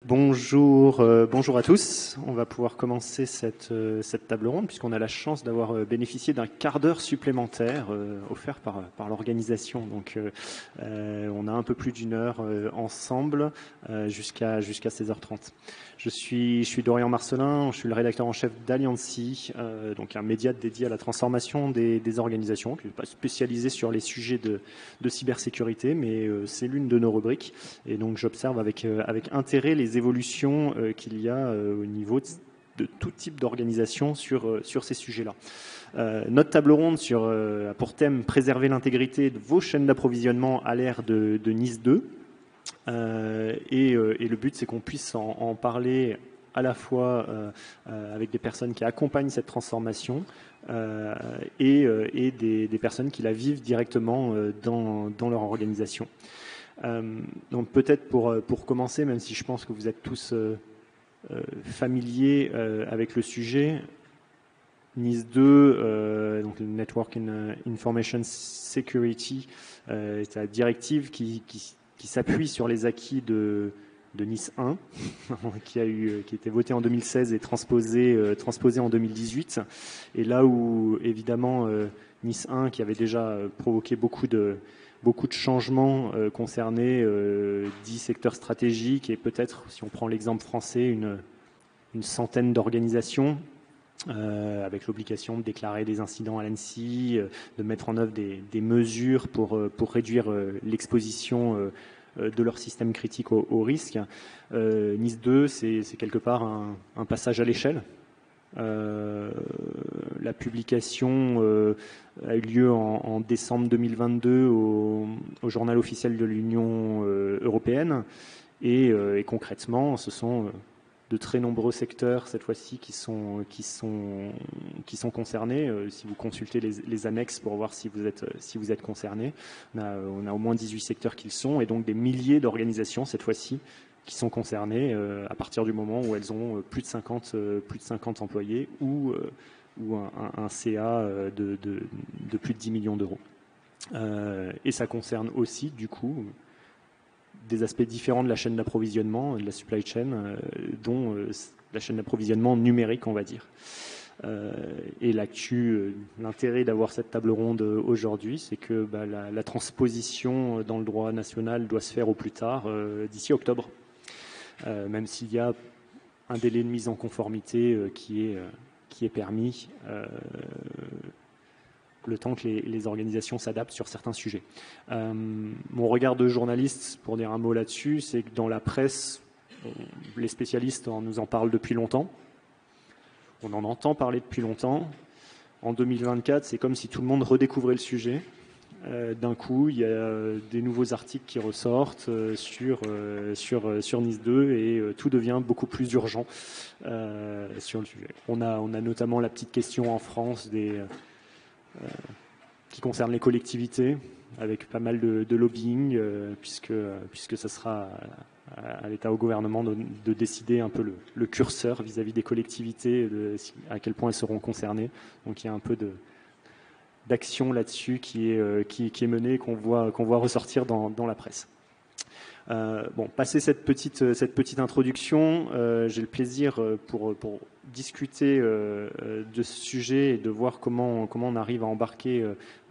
Bonjour, bonjour à tous. On va pouvoir commencer cette table ronde puisqu'on a la chance d'avoir bénéficié d'un quart d'heure supplémentaire offert par l'organisation. Donc on a un peu plus d'une heure ensemble jusqu'à 16h30. Je suis Dorian Marcelin, je suis le rédacteur en chef d'Alliancy, donc un média dédié à la transformation des organisations, qui n'est pas spécialisé sur les sujets de cybersécurité, mais c'est l'une de nos rubriques. Et donc j'observe avec intérêt les évolutions qu'il y a au niveau de tout type d'organisation sur ces sujets-là. Notre table ronde a pour thème préserver l'intégrité de vos chaînes d'approvisionnement à l'ère de NIS 2. Et le but, c'est qu'on puisse en parler à la fois avec des personnes qui accompagnent cette transformation et des personnes qui la vivent directement dans leur organisation. Donc peut-être pour commencer, même si je pense que vous êtes tous familiers avec le sujet, NIS 2, donc le Network Information Security, est la directive qui s'appuie sur les acquis de NIS 1, qui a été voté en 2016 et transposé en 2018. Et là où, évidemment, NIS 1, qui avait déjà provoqué beaucoup de changements concernés 10 secteurs stratégiques et peut-être, si on prend l'exemple français, une centaine d'organisations, avec l'obligation de déclarer des incidents à l'ANSSI, de mettre en œuvre des mesures pour réduire l'exposition de leur système critique au risque. NIS 2, c'est quelque part un passage à l'échelle. La publication a eu lieu en décembre 2022 au journal officiel de l'Union européenne et concrètement, ce sont de très nombreux secteurs cette fois-ci qui sont concernés. Si vous consultez les annexes pour voir si vous êtes concerné, on a au moins 18 secteurs qui le sont et donc des milliers d'organisations cette fois-ci qui sont concernées à partir du moment où elles ont plus de 50 employés ou un CA de plus de 10 millions d'euros. Et ça concerne aussi, du coup, des aspects différents de la chaîne d'approvisionnement, de la supply chain, dont la chaîne d'approvisionnement numérique, on va dire. Et l'intérêt d'avoir cette table ronde aujourd'hui, c'est que la transposition dans le droit national doit se faire au plus tard d'ici octobre. Même s'il y a un délai de mise en conformité qui est permis, le temps que les organisations s'adaptent sur certains sujets. Mon regard de journaliste, pour dire un mot là-dessus, c'est que dans la presse, les spécialistes nous en parlent depuis longtemps. On en entend parler depuis longtemps. En 2024, c'est comme si tout le monde redécouvrait le sujet. D'un coup, il y a des nouveaux articles qui ressortent sur NIS 2 et tout devient beaucoup plus urgent sur le sujet. On a notamment la petite question en France qui concerne les collectivités, avec pas mal de lobbying, puisque ça sera à l'État, au gouvernement de décider un peu le curseur vis-à-vis des collectivités, à quel point elles seront concernées. Donc il y a un peu d'action là-dessus qui est menée et qu'on voit ressortir dans la presse. Passé cette petite introduction, j'ai le plaisir pour discuter de ce sujet et de voir comment on arrive à embarquer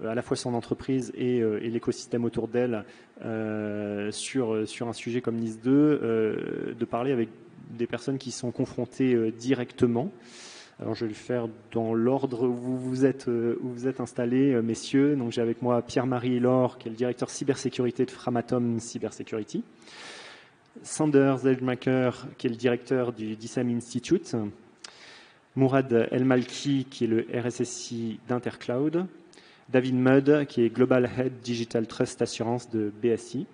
à la fois son entreprise et l'écosystème autour d'elle sur un sujet comme NIS 2, de parler avec des personnes qui sont confrontées directement. Alors je vais le faire dans l'ordre où vous êtes installés, messieurs. Donc j'ai avec moi Pierre-Marie Laure, qui est le directeur cybersécurité de Framatome Cybersecurity. Sander Zeldmaker, qui est le directeur du DISAM Institute. Mourad El-Malki, qui est le RSSI d'Intercloud. David Mudd, qui est Global Head Digital Trust Assurance de BSI.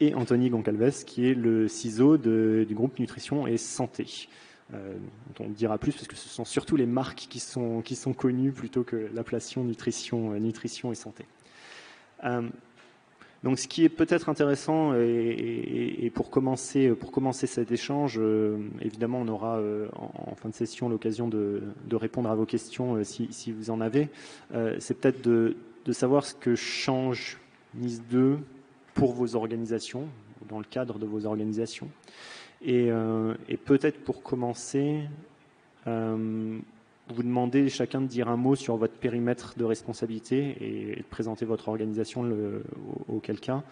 Et Anthony Goncalves, qui est le CISO du groupe Nutrition et Santé. Dont on dira plus parce que ce sont surtout les marques qui sont connues plutôt que l'appellation nutrition et santé. Donc ce qui est peut-être intéressant et pour commencer cet échange, évidemment on aura en fin de session l'occasion de répondre à vos questions si vous en avez. C'est peut-être de savoir ce que change NIS 2 pour vos organisations, dans le cadre de vos organisations. Et peut-être pour commencer, vous demandez chacun de dire un mot sur votre périmètre de responsabilité et de présenter votre organisation auquel cas,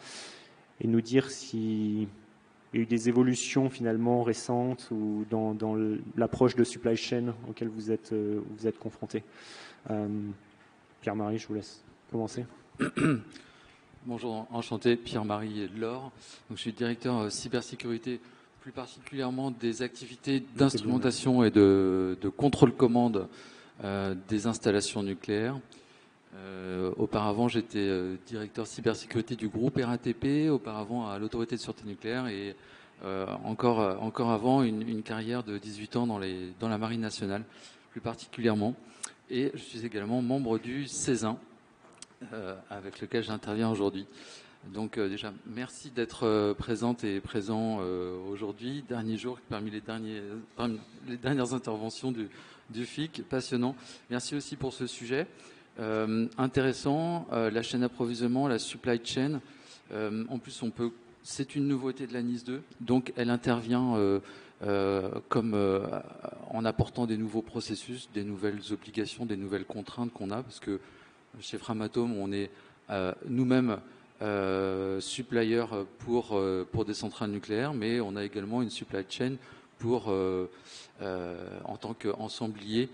et nous dire s'il y a eu des évolutions finalement récentes ou dans l'approche de supply chain auquel vous êtes confrontés. Pierre-Marie, je vous laisse commencer. Bonjour, enchanté, Pierre-Marie Laure. Donc, je suis directeur cybersécurité, plus particulièrement des activités d'instrumentation et de contrôle commande des installations nucléaires. Auparavant, j'étais directeur cybersécurité du groupe RATP, auparavant à l'autorité de sûreté nucléaire et encore avant une carrière de 18 ans dans la marine nationale, plus particulièrement. Et je suis également membre du CESIN, avec lequel j'interviens aujourd'hui. Donc déjà, merci d'être présente et présent aujourd'hui, dernier jour parmi les dernières interventions du FIC, passionnant. Merci aussi pour ce sujet intéressant, la chaîne d'approvisionnement, la supply chain. En plus, c'est une nouveauté de la NIS 2, donc elle intervient en apportant des nouveaux processus, des nouvelles obligations, des nouvelles contraintes qu'on a, parce que chez Framatome, on est nous-mêmes supplier pour des centrales nucléaires, mais on a également une supply chain en tant qu'ensemblier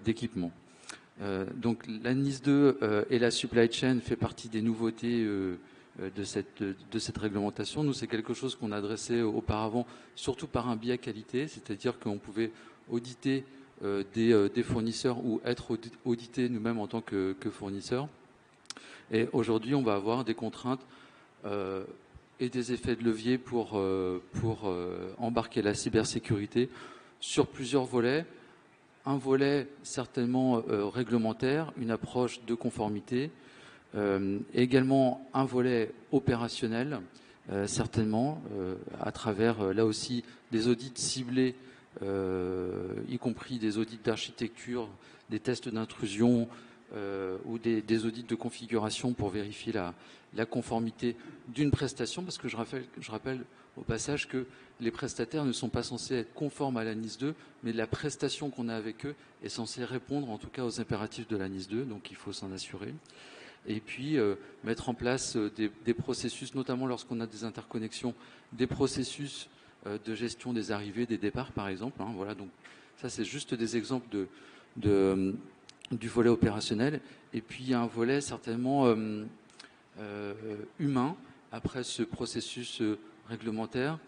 d'équipements. Donc la NIS 2 et la supply chain fait partie des nouveautés de cette réglementation. Nous, c'est quelque chose qu'on adressait auparavant, surtout par un biais qualité, c'est-à-dire qu'on pouvait auditer des fournisseurs ou être audité nous-mêmes en tant que fournisseurs. Et aujourd'hui, on va avoir des contraintes et des effets de levier pour embarquer la cybersécurité sur plusieurs volets. Un volet certainement réglementaire, une approche de conformité, également un volet opérationnel, certainement, à travers là aussi des audits ciblés, y compris des audits d'architecture, des tests d'intrusion ou des audits de configuration pour vérifier la conformité d'une prestation, parce que je rappelle au passage que les prestataires ne sont pas censés être conformes à la NIS 2, mais la prestation qu'on a avec eux est censée répondre en tout cas aux impératifs de la NIS 2, donc il faut s'en assurer. Et puis mettre en place des processus, notamment lorsqu'on a des interconnexions, des processus de gestion des arrivées, des départs par exemple. Voilà, donc ça c'est juste des exemples du volet opérationnel. Et puis il y a un volet certainement humain après ce processus réglementaire,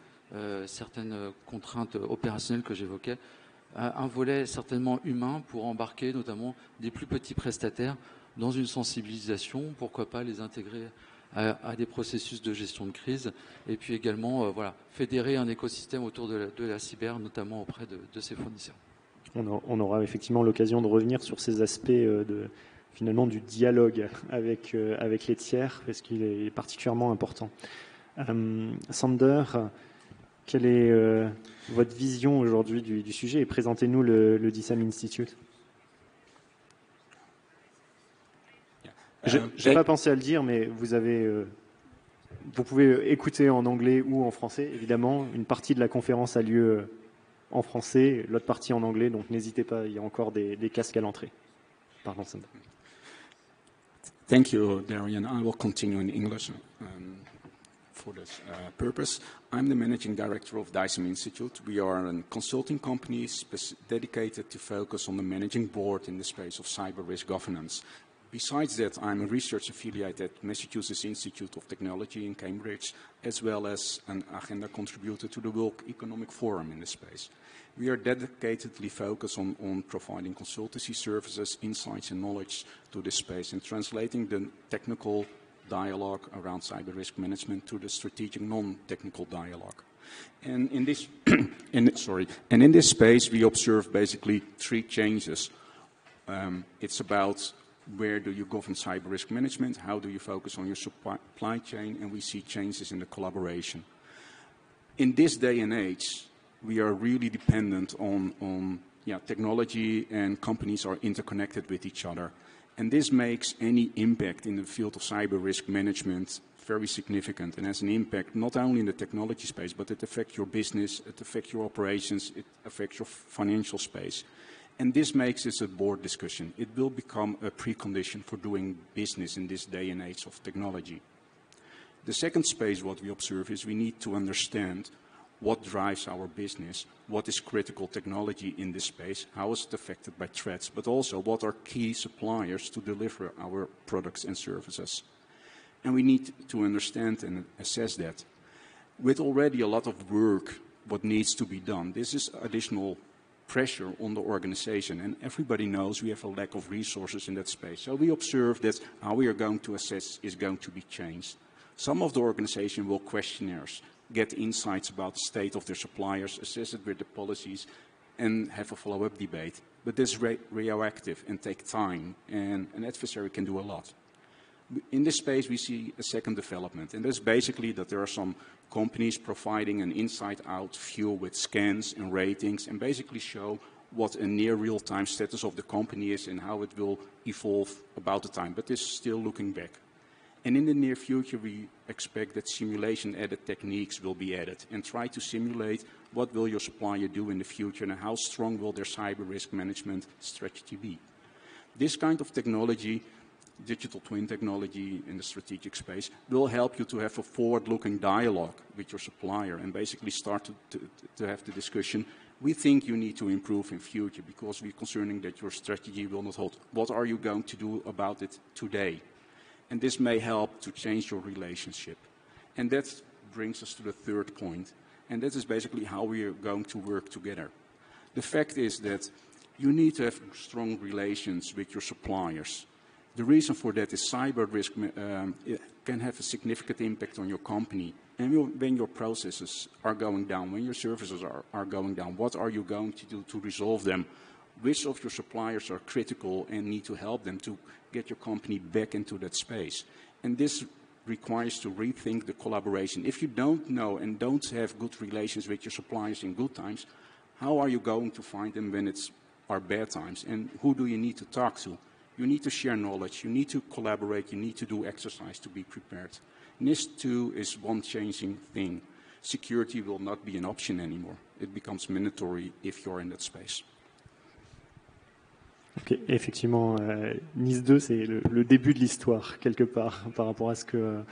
certaines contraintes opérationnelles que j'évoquais, un volet certainement humain pour embarquer notamment des plus petits prestataires dans une sensibilisation, pourquoi pas les intégrer à des processus de gestion de crise, et puis également fédérer un écosystème autour de la cyber, notamment auprès de ses fournisseurs. On aura effectivement l'occasion de revenir sur ces aspects finalement du dialogue avec les tiers, parce qu'il est particulièrement important. Sander, quelle est votre vision aujourd'hui du sujet, et présentez-nous le DISAM Institute. Je n'ai pas pensé à le dire, mais vous pouvez écouter en anglais ou en français, évidemment. Une partie de la conférence a lieu en français, l'autre partie en anglais, donc n'hésitez pas, il y a encore des casques à l'entrée. Pardon, Sander. Thank you, Darian. I will continue in English for this purpose. I'm the managing director of DISAM Institute. We are a consulting company dedicated to focus on the managing board in the space of cyber risk governance. Besides that, I'm a research affiliate at Massachusetts Institute of Technology in Cambridge, as well as an agenda contributor to the World Economic Forum in this space. We are dedicatedly focused on providing consultancy services, insights and knowledge to this space and translating the technical dialogue around cyber risk management to the strategic non-technical dialogue. And in this, in this space, we observe basically three changes. It's about where do you govern cyber risk management, how do you focus on your supply chain, and we see changes in the collaboration. In this day and age, we are really dependent on technology, and companies are interconnected with each other. And this makes any impact in the field of cyber risk management very significant and has an impact not only in the technology space, but it affects your business, it affects your operations, it affects your financial space. And this makes this a board discussion. It will become a precondition for doing business in this day and age of technology. The second space what we observe is we need to understand what drives our business, what is critical technology in this space, how is it affected by threats, but also what are key suppliers to deliver our products and services. And we need to understand and assess that. With already a lot of work what needs to be done, this is additional pressure on the organization, and everybody knows we have a lack of resources in that space. So we observe that how we are going to assess is going to be changed. Some of the organization will questionnaires, get insights about the state of their suppliers, assess it with the policies, and have a follow-up debate. But this is reactive and take time, and an adversary can do a lot. In this space, we see a second development, and that's basically that there are some companies providing an inside-out view with scans and ratings and basically show what a near real-time status of the company is and how it will evolve about the time. But this is still looking back. And in the near future, we expect that simulation-added techniques will be added and try to simulate what will your supplier do in the future and how strong will their cyber risk management strategy be. This kind of technology, digital twin technology in the strategic space, will help you to have a forward-looking dialogue with your supplier and basically start to have the discussion. We think you need to improve in future because we're concerning that your strategy will not hold. What are you going to do about it today? And this may help to change your relationship. And that brings us to the third point. And that is basically how we are going to work together. The fact is that you need to have strong relations with your suppliers. The reason for that is cyber risk can have a significant impact on your company. And when your processes are going down, when your services are going down, what are you going to do to resolve them? Which of your suppliers are critical and need to help them to get your company back into that space? And this requires to rethink the collaboration. If you don't know and don't have good relations with your suppliers in good times, how are you going to find them when it's are bad times? And who do you need to talk to? You need to share knowledge, you need to collaborate, you need to do exercise to be prepared. NIST 2 is one changing thing. Security will not be an option anymore. It becomes mandatory if you're in that space. Okay. Effectivement, NIS 2, c'est le début de l'histoire, quelque part, par rapport à ce que,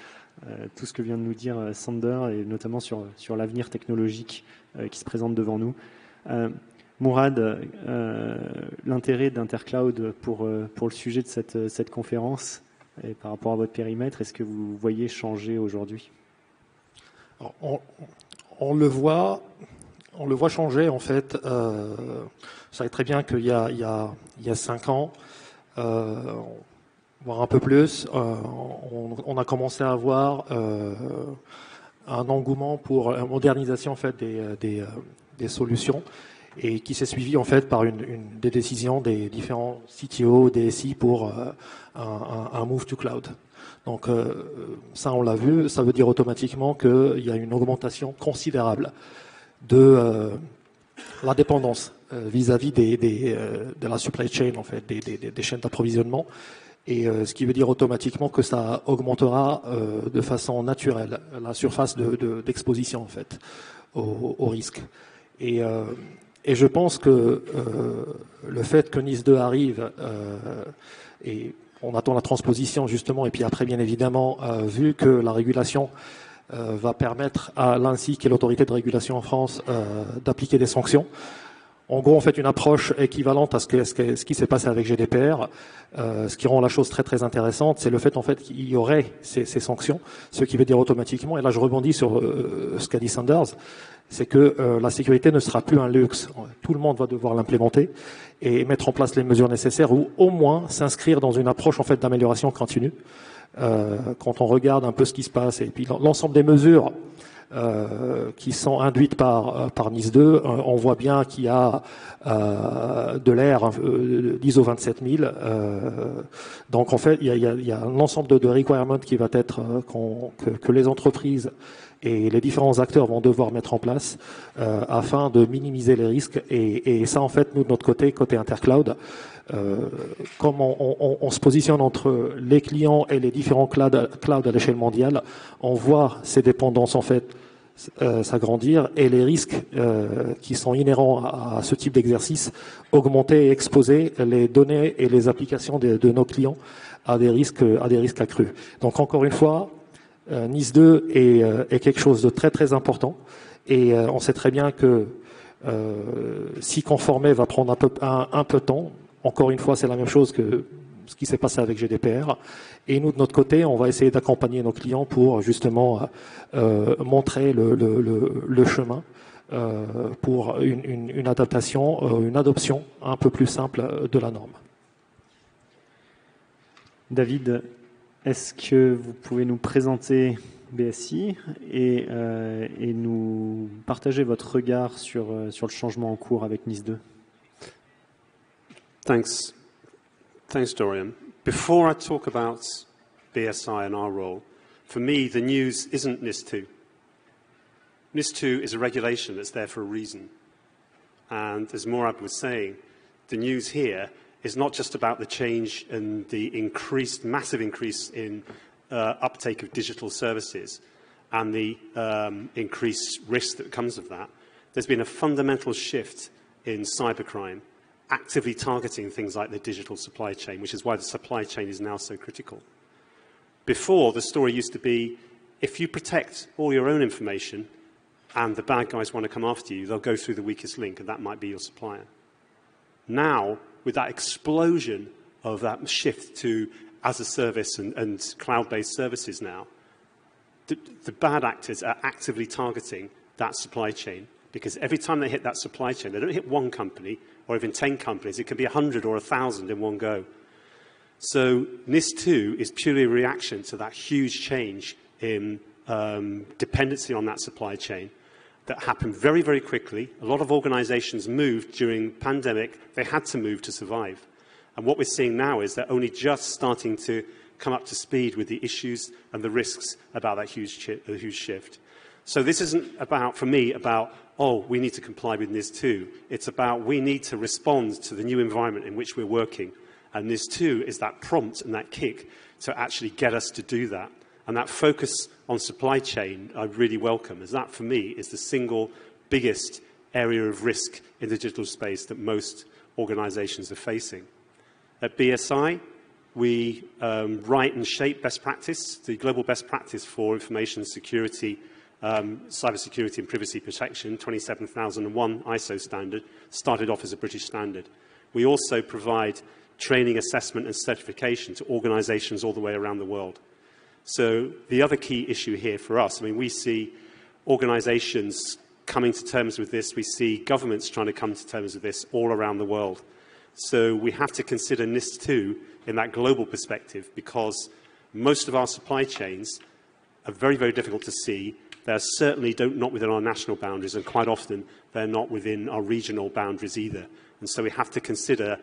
tout ce que vient de nous dire Sander, et notamment sur l'avenir technologique qui se présente devant nous. Mourad, l'intérêt d'Intercloud pour le sujet de cette conférence, et par rapport à votre périmètre, est-ce que vous voyez changer aujourd'hui? On le voit changer, en fait. Vous savez très bien qu'il y a 5 ans, voire un peu plus, on a commencé à avoir un engouement pour la modernisation, en fait, des solutions, et qui s'est suivi, en fait, par des décisions des différents CTO, DSI pour un move to cloud. Donc ça, on l'a vu, ça veut dire automatiquement qu'il y a une augmentation considérable de la dépendance vis-à-vis de la supply chain, en fait, des chaînes d'approvisionnement, et ce qui veut dire automatiquement que ça augmentera de façon naturelle la surface d'exposition, en fait, au risque. Et je pense que le fait que NIS 2 arrive, et on attend la transposition justement, et puis après bien évidemment, vu que la régulation va permettre à l'ANSSI, qui est l'autorité de régulation en France, d'appliquer des sanctions. En gros, on fait une approche équivalente à ce qui s'est passé avec GDPR. Ce qui rend la chose très très intéressante, c'est le fait en fait qu'il y aurait ces sanctions, ce qui veut dire automatiquement, et là je rebondis sur ce qu'a dit Sanders, c'est que la sécurité ne sera plus un luxe. Tout le monde va devoir l'implémenter et mettre en place les mesures nécessaires, ou au moins s'inscrire dans une approche en fait d'amélioration continue. Quand on regarde un peu ce qui se passe, et puis l'ensemble des mesures qui sont induites par NIS 2, on voit bien qu'il y a de l'ère d'ISO 27000. Donc en fait, il y a un ensemble de requirements qui va être que les entreprises et les différents acteurs vont devoir mettre en place afin de minimiser les risques. Et ça, en fait, nous, de notre côté Intercloud, comme on se positionne entre les clients et les différents clouds à l'échelle mondiale, on voit ces dépendances en fait s'agrandir et les risques qui sont inhérents à ce type d'exercice augmenter et exposer les données et les applications de nos clients à des risques accrus. Donc encore une fois, NIS 2 est quelque chose de très très important et on sait très bien que s'y conformer va prendre un peu de temps. Encore une fois, c'est la même chose que ce qui s'est passé avec GDPR. Et nous, de notre côté, on va essayer d'accompagner nos clients pour justement montrer le chemin pour une adaptation, une adoption un peu plus simple de la norme. David, est-ce que vous pouvez nous présenter BSI et nous partager votre regard sur le changement en cours avec NIS 2? Thanks, Dorian. Before I talk about BSI and our role, for me, the news isn't NIS 2. NIS 2 is a regulation that's there for a reason. And as Morab was saying, the news here is not just about the change and the massive increase in uptake of digital services and the increased risk that comes of that. There's been a fundamental shift in cybercrime, actively targeting things like the digital supply chain, which is why the supply chain is now so critical. Before, the story used to be, if you protect all your own information and the bad guys want to come after you, they'll go through the weakest link, and that might be your supplier. Now, with that explosion of that shift to as a service and cloud-based services now, the bad actors are actively targeting that supply chain, because every time they hit that supply chain, they don't hit one company or even 10 companies. It can be 100 or 1,000 in one go. So NIS 2 is purely a reaction to that huge change in dependency on that supply chain that happened very, very quickly. A lot of organizations moved during the pandemic. They had to move to survive. And what we're seeing now is they're only just starting to come up to speed with the issues and the risks about that huge shift. So this isn't about, for me, about, oh, we need to comply with NIS 2. It's about we need to respond to the new environment in which we're working. And NIS 2 is that prompt and that kick to actually get us to do that. And that focus on supply chain I really welcome, as that, for me, is the single biggest area of risk in the digital space that most organizations are facing. At BSI, we write and shape best practice, the global best practice for information security, cybersecurity and privacy protection, 27001 ISO standard, started off as a British standard. We also provide training, assessment and certification to organizations all the way around the world. So the other key issue here for us, I mean, we see organizations coming to terms with this. We see governments trying to come to terms with this all around the world. So we have to consider NIS 2 in that global perspective, because most of our supply chains are very, very difficult to see. They're certainly not within our national boundaries, and quite often they're not within our regional boundaries either. And so we have to consider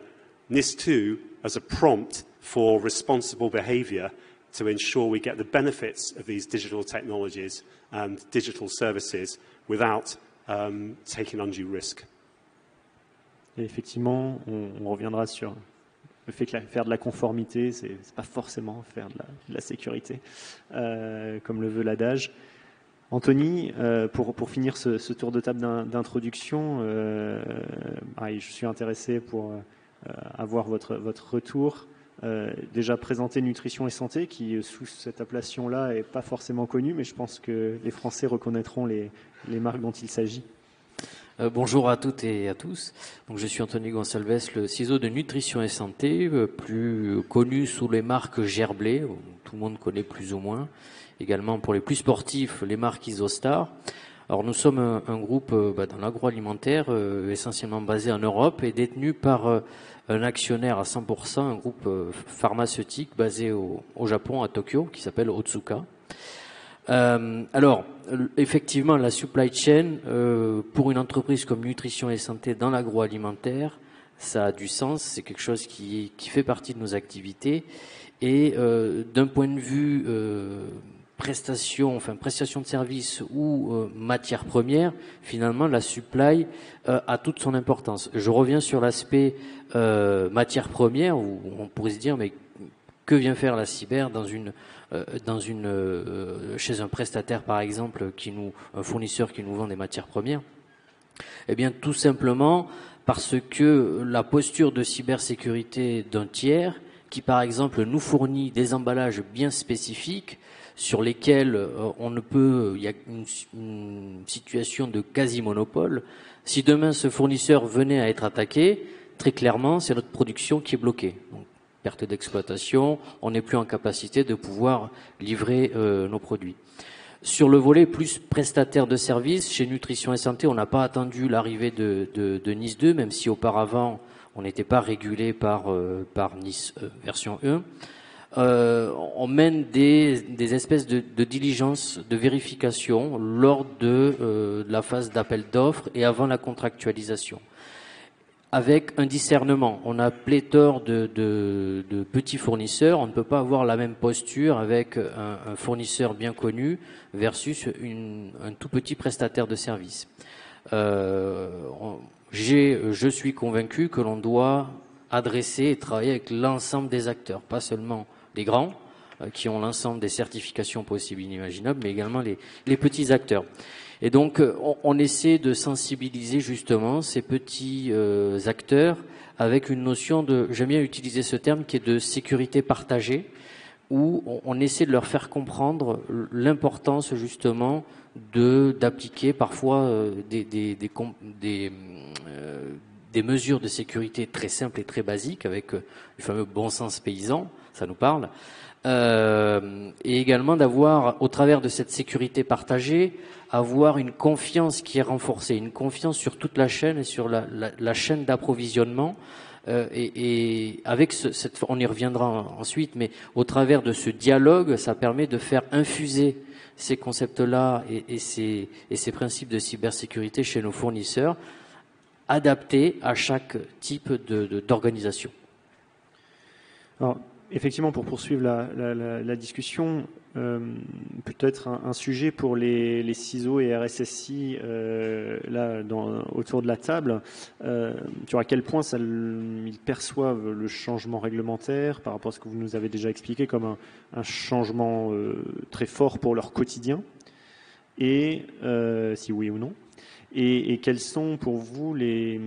NIS 2 as a prompt for responsible behavior to ensure we get the benefits of these digital technologies and digital services without taking undue risk. Et effectivement, on reviendra sur le fait que faire de la conformité, c'est pas forcément faire de la sécurité, comme le veut l'adage. Anthony, pour finir ce tour de table d'introduction, je suis intéressé pour avoir votre retour. Déjà présenté Nutrition et Santé, qui sous cette appellation-là n'est pas forcément connue, mais je pense que les Français reconnaîtront les marques dont il s'agit. Bonjour à toutes et à tous. Donc, je suis Anthony Gonçalves, le CISO de Nutrition et Santé, plus connu sous les marques Gerblé, tout le monde connaît plus ou moins. Également pour les plus sportifs, les marques Isostar. Alors nous sommes un groupe dans l'agroalimentaire, essentiellement basé en Europe et détenu par un actionnaire à 100%, un groupe pharmaceutique basé au Japon, à Tokyo, qui s'appelle Otsuka. Alors, effectivement, la supply chain, pour une entreprise comme Nutrition et Santé dans l'agroalimentaire, ça a du sens, c'est quelque chose qui fait partie de nos activités. Et d'un point de vue prestation de service ou matière première, finalement la supply a toute son importance. Je reviens sur l'aspect matière première où on pourrait se dire mais que vient faire la cyber chez un prestataire par exemple un fournisseur qui nous vend des matières premières? Eh bien tout simplement parce que la posture de cybersécurité d'un tiers qui par exemple nous fournit des emballages bien spécifiques sur lesquels il y a une situation de quasi-monopole. Si demain ce fournisseur venait à être attaqué, très clairement, c'est notre production qui est bloquée. Donc, perte d'exploitation, on n'est plus en capacité de pouvoir livrer nos produits. Sur le volet plus prestataire de services, chez Nutrition et Santé, on n'a pas attendu l'arrivée de NIS 2, même si auparavant, on n'était pas régulé par NIS version 1. On mène des espèces de diligence, de vérification lors de la phase d'appel d'offres et avant la contractualisation. Avec un discernement, on a pléthore de petits fournisseurs, on ne peut pas avoir la même posture avec un fournisseur bien connu versus un tout petit prestataire de service. Je suis convaincu que l'on doit adresser et travailler avec l'ensemble des acteurs, pas seulement les grands, qui ont l'ensemble des certifications possibles et inimaginables, mais également les petits acteurs. Et donc, on essaie de sensibiliser justement ces petits acteurs avec une notion j'aime bien utiliser ce terme, qui est de sécurité partagée, où on essaie de leur faire comprendre l'importance justement d'appliquer parfois des mesures de sécurité très simples et très basiques avec le fameux bon sens paysan, ça nous parle, et également d'avoir, au travers de cette sécurité partagée, avoir une confiance qui est renforcée, une confiance sur toute la chaîne et sur la chaîne d'approvisionnement. Et avec on y reviendra ensuite, mais au travers de ce dialogue, ça permet de faire infuser ces concepts-là et ces principes de cybersécurité chez nos fournisseurs, adaptés à chaque type d'organisation. Alors, effectivement, pour poursuivre la discussion, peut-être un sujet pour les CISO et RSSI autour de la table, sur à quel point ils perçoivent le changement réglementaire par rapport à ce que vous nous avez déjà expliqué comme un changement très fort pour leur quotidien, et si oui ou non, et quels sont pour vous les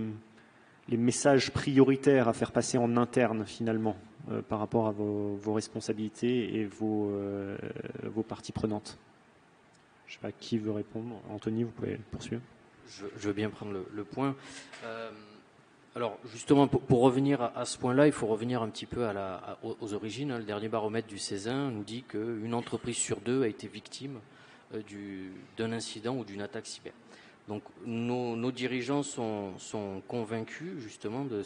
messages prioritaires à faire passer en interne finalement par rapport à vos responsabilités et vos parties prenantes. Je ne sais pas qui veut répondre. Anthony, vous pouvez poursuivre. Je veux bien prendre le point. Alors justement, pour revenir à ce point-là, il faut revenir un petit peu aux origines. Le dernier baromètre du CESIN nous dit qu'une entreprise sur deux a été victime d'un incident ou d'une attaque cyber. Donc nos dirigeants sont convaincus justement de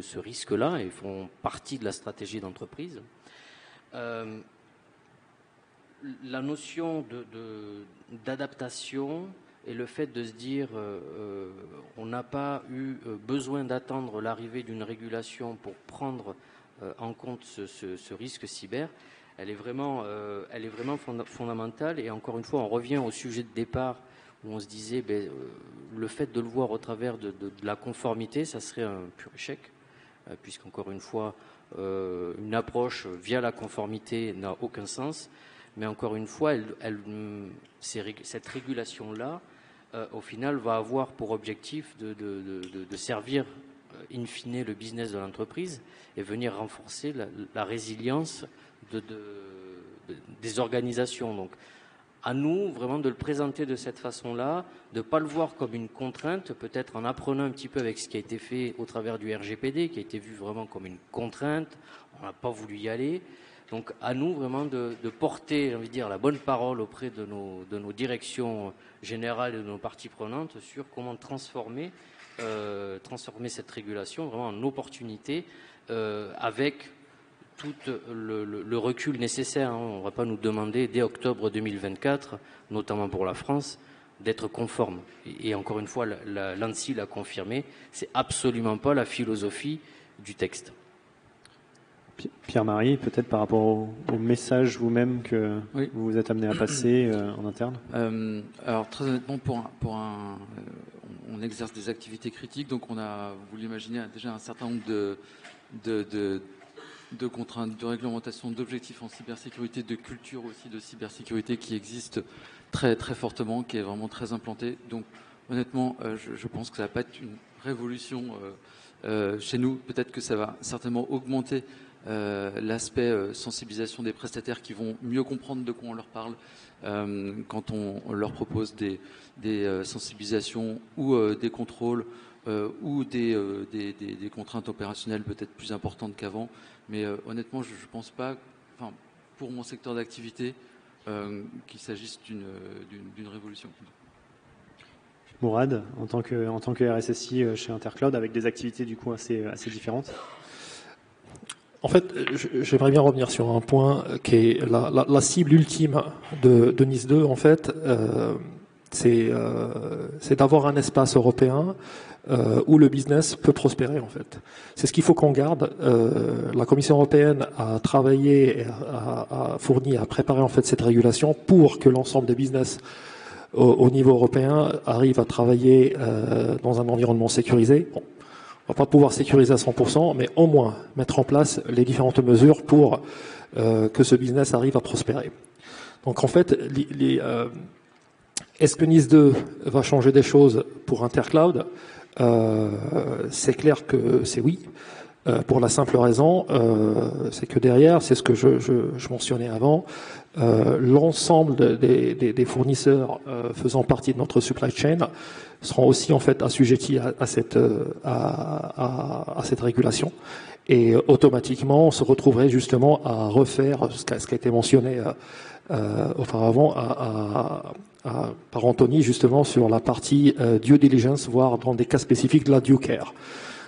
ce risque-là et font partie de la stratégie d'entreprise. La notion d'adaptation et le fait de se dire on n'a pas eu besoin d'attendre l'arrivée d'une régulation pour prendre en compte ce risque cyber, elle est vraiment fondamentale. Et encore une fois, on revient au sujet de départ où on se disait le fait de le voir au travers de la conformité, ça serait un pur échec, puisqu'encore une fois, une approche via la conformité n'a aucun sens. Mais encore une fois, cette régulation-là, au final, va avoir pour objectif de servir in fine le business de l'entreprise et venir renforcer la résilience des organisations. Donc, à nous vraiment de le présenter de cette façon-là, de ne pas le voir comme une contrainte, peut-être en apprenant un petit peu avec ce qui a été fait au travers du RGPD, qui a été vu vraiment comme une contrainte, on n'a pas voulu y aller. Donc à nous vraiment de porter, j'ai envie de dire, la bonne parole auprès de nos directions générales et de nos parties prenantes sur comment transformer cette régulation vraiment en opportunité avec tout le recul nécessaire. On ne va pas nous demander dès octobre 2024, notamment pour la France, d'être conforme. Et encore une fois, l'ANSSI l'a confirmé, c'est absolument pas la philosophie du texte. Pierre-Marie, peut-être par rapport au message vous-même que Oui. vous vous êtes amené à passer en interne. Alors très honnêtement, on exerce des activités critiques, donc on a, vous l'imaginez, déjà un certain nombre de contraintes, de réglementation, d'objectifs en cybersécurité, de culture aussi de cybersécurité qui existe très très fortement, qui est vraiment très implantée. Donc honnêtement, je pense que ça va pas être une révolution chez nous. Peut-être que ça va certainement augmenter l'aspect sensibilisation des prestataires qui vont mieux comprendre de quoi on leur parle quand on leur propose des sensibilisations ou des contrôles ou des contraintes opérationnelles peut-être plus importantes qu'avant. Mais honnêtement, je ne pense pas, enfin, pour mon secteur d'activité, qu'il s'agisse d'une révolution. Mourad, en tant que RSSI chez Intercloud, avec des activités du coup assez différentes. En fait, j'aimerais bien revenir sur un point qui est la cible ultime de NIS 2. En fait, c'est d'avoir un espace européen où le business peut prospérer. En fait, c'est ce qu'il faut qu'on garde. La Commission européenne a travaillé, a fourni, a préparé en fait cette régulation pour que l'ensemble des business au niveau européen arrivent à travailler dans un environnement sécurisé. Bon. On va pas pouvoir sécuriser à 100%, mais au moins mettre en place les différentes mesures pour que ce business arrive à prospérer. Donc en fait, est-ce que NIS 2 va changer des choses pour Intercloud? C'est clair que c'est oui, pour la simple raison, c'est que derrière, c'est ce que je mentionnais avant, l'ensemble des fournisseurs faisant partie de notre supply chain seront aussi en fait assujettis à cette régulation, et automatiquement on se retrouverait justement à refaire ce qui a été mentionné auparavant par Anthony justement sur la partie due diligence, voire dans des cas spécifiques de la due care.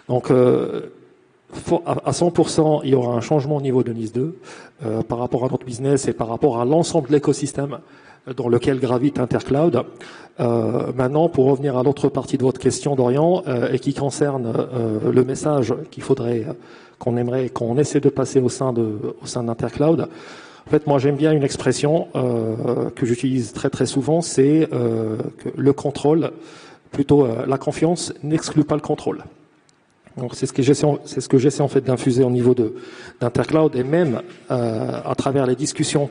Donc à 100%, il y aura un changement au niveau de NIS 2 par rapport à notre business et par rapport à l'ensemble de l'écosystème dans lequel gravite Intercloud. Maintenant, pour revenir à l'autre partie de votre question, Dorian, et qui concerne le message qu'on essaie de passer au sein d'Intercloud. En fait, moi, j'aime bien une expression que j'utilise très très souvent, c'est que le contrôle, plutôt la confiance, n'exclut pas le contrôle. Donc c'est ce que j'essaie en fait d'infuser au niveau d'Intercloud, et même à travers les discussions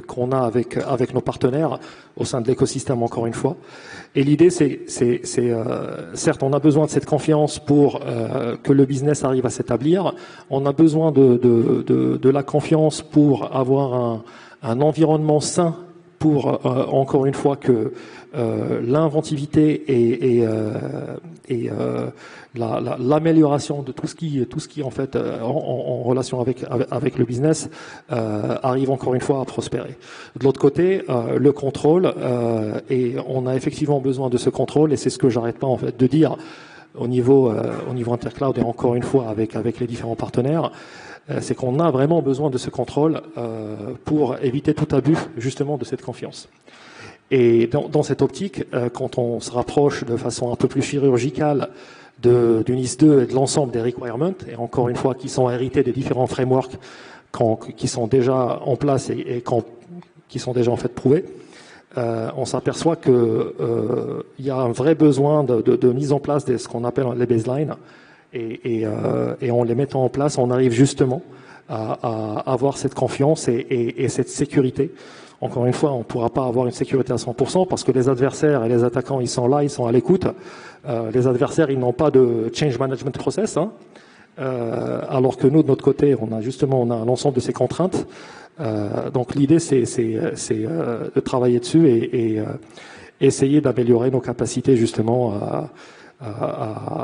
qu'on a avec nos partenaires au sein de l'écosystème, encore une fois. Et l'idée c'est certes on a besoin de cette confiance pour que le business arrive à s'établir. On a besoin de la confiance pour avoir un environnement sain pour encore une fois que l'inventivité et l'amélioration de tout ce qui en fait en relation avec le business arrive encore une fois à prospérer. De l'autre côté, le contrôle, et on a effectivement besoin de ce contrôle, et c'est ce que j'arrête pas en fait de dire au niveau Intercloud, et encore une fois avec les différents partenaires. C'est qu'on a vraiment besoin de ce contrôle pour éviter tout abus justement de cette confiance. Et dans cette optique, quand on se rapproche de façon un peu plus chirurgicale du NIS 2 et de l'ensemble des requirements, et encore une fois qui sont hérités des différents frameworks qui sont déjà en place et qui sont déjà en fait prouvés, on s'aperçoit que il y a un vrai besoin de mise en place de ce qu'on appelle les baselines. Et en les mettant en place, on arrive justement à avoir cette confiance et cette sécurité. Encore une fois, on ne pourra pas avoir une sécurité à 100% parce que les adversaires et les attaquants, ils sont là, ils sont à l'écoute. Les adversaires, ils n'ont pas de change management process, alors que nous, de notre côté, on a l'ensemble de ces contraintes. Donc l'idée, c'est de travailler dessus et essayer d'améliorer nos capacités justement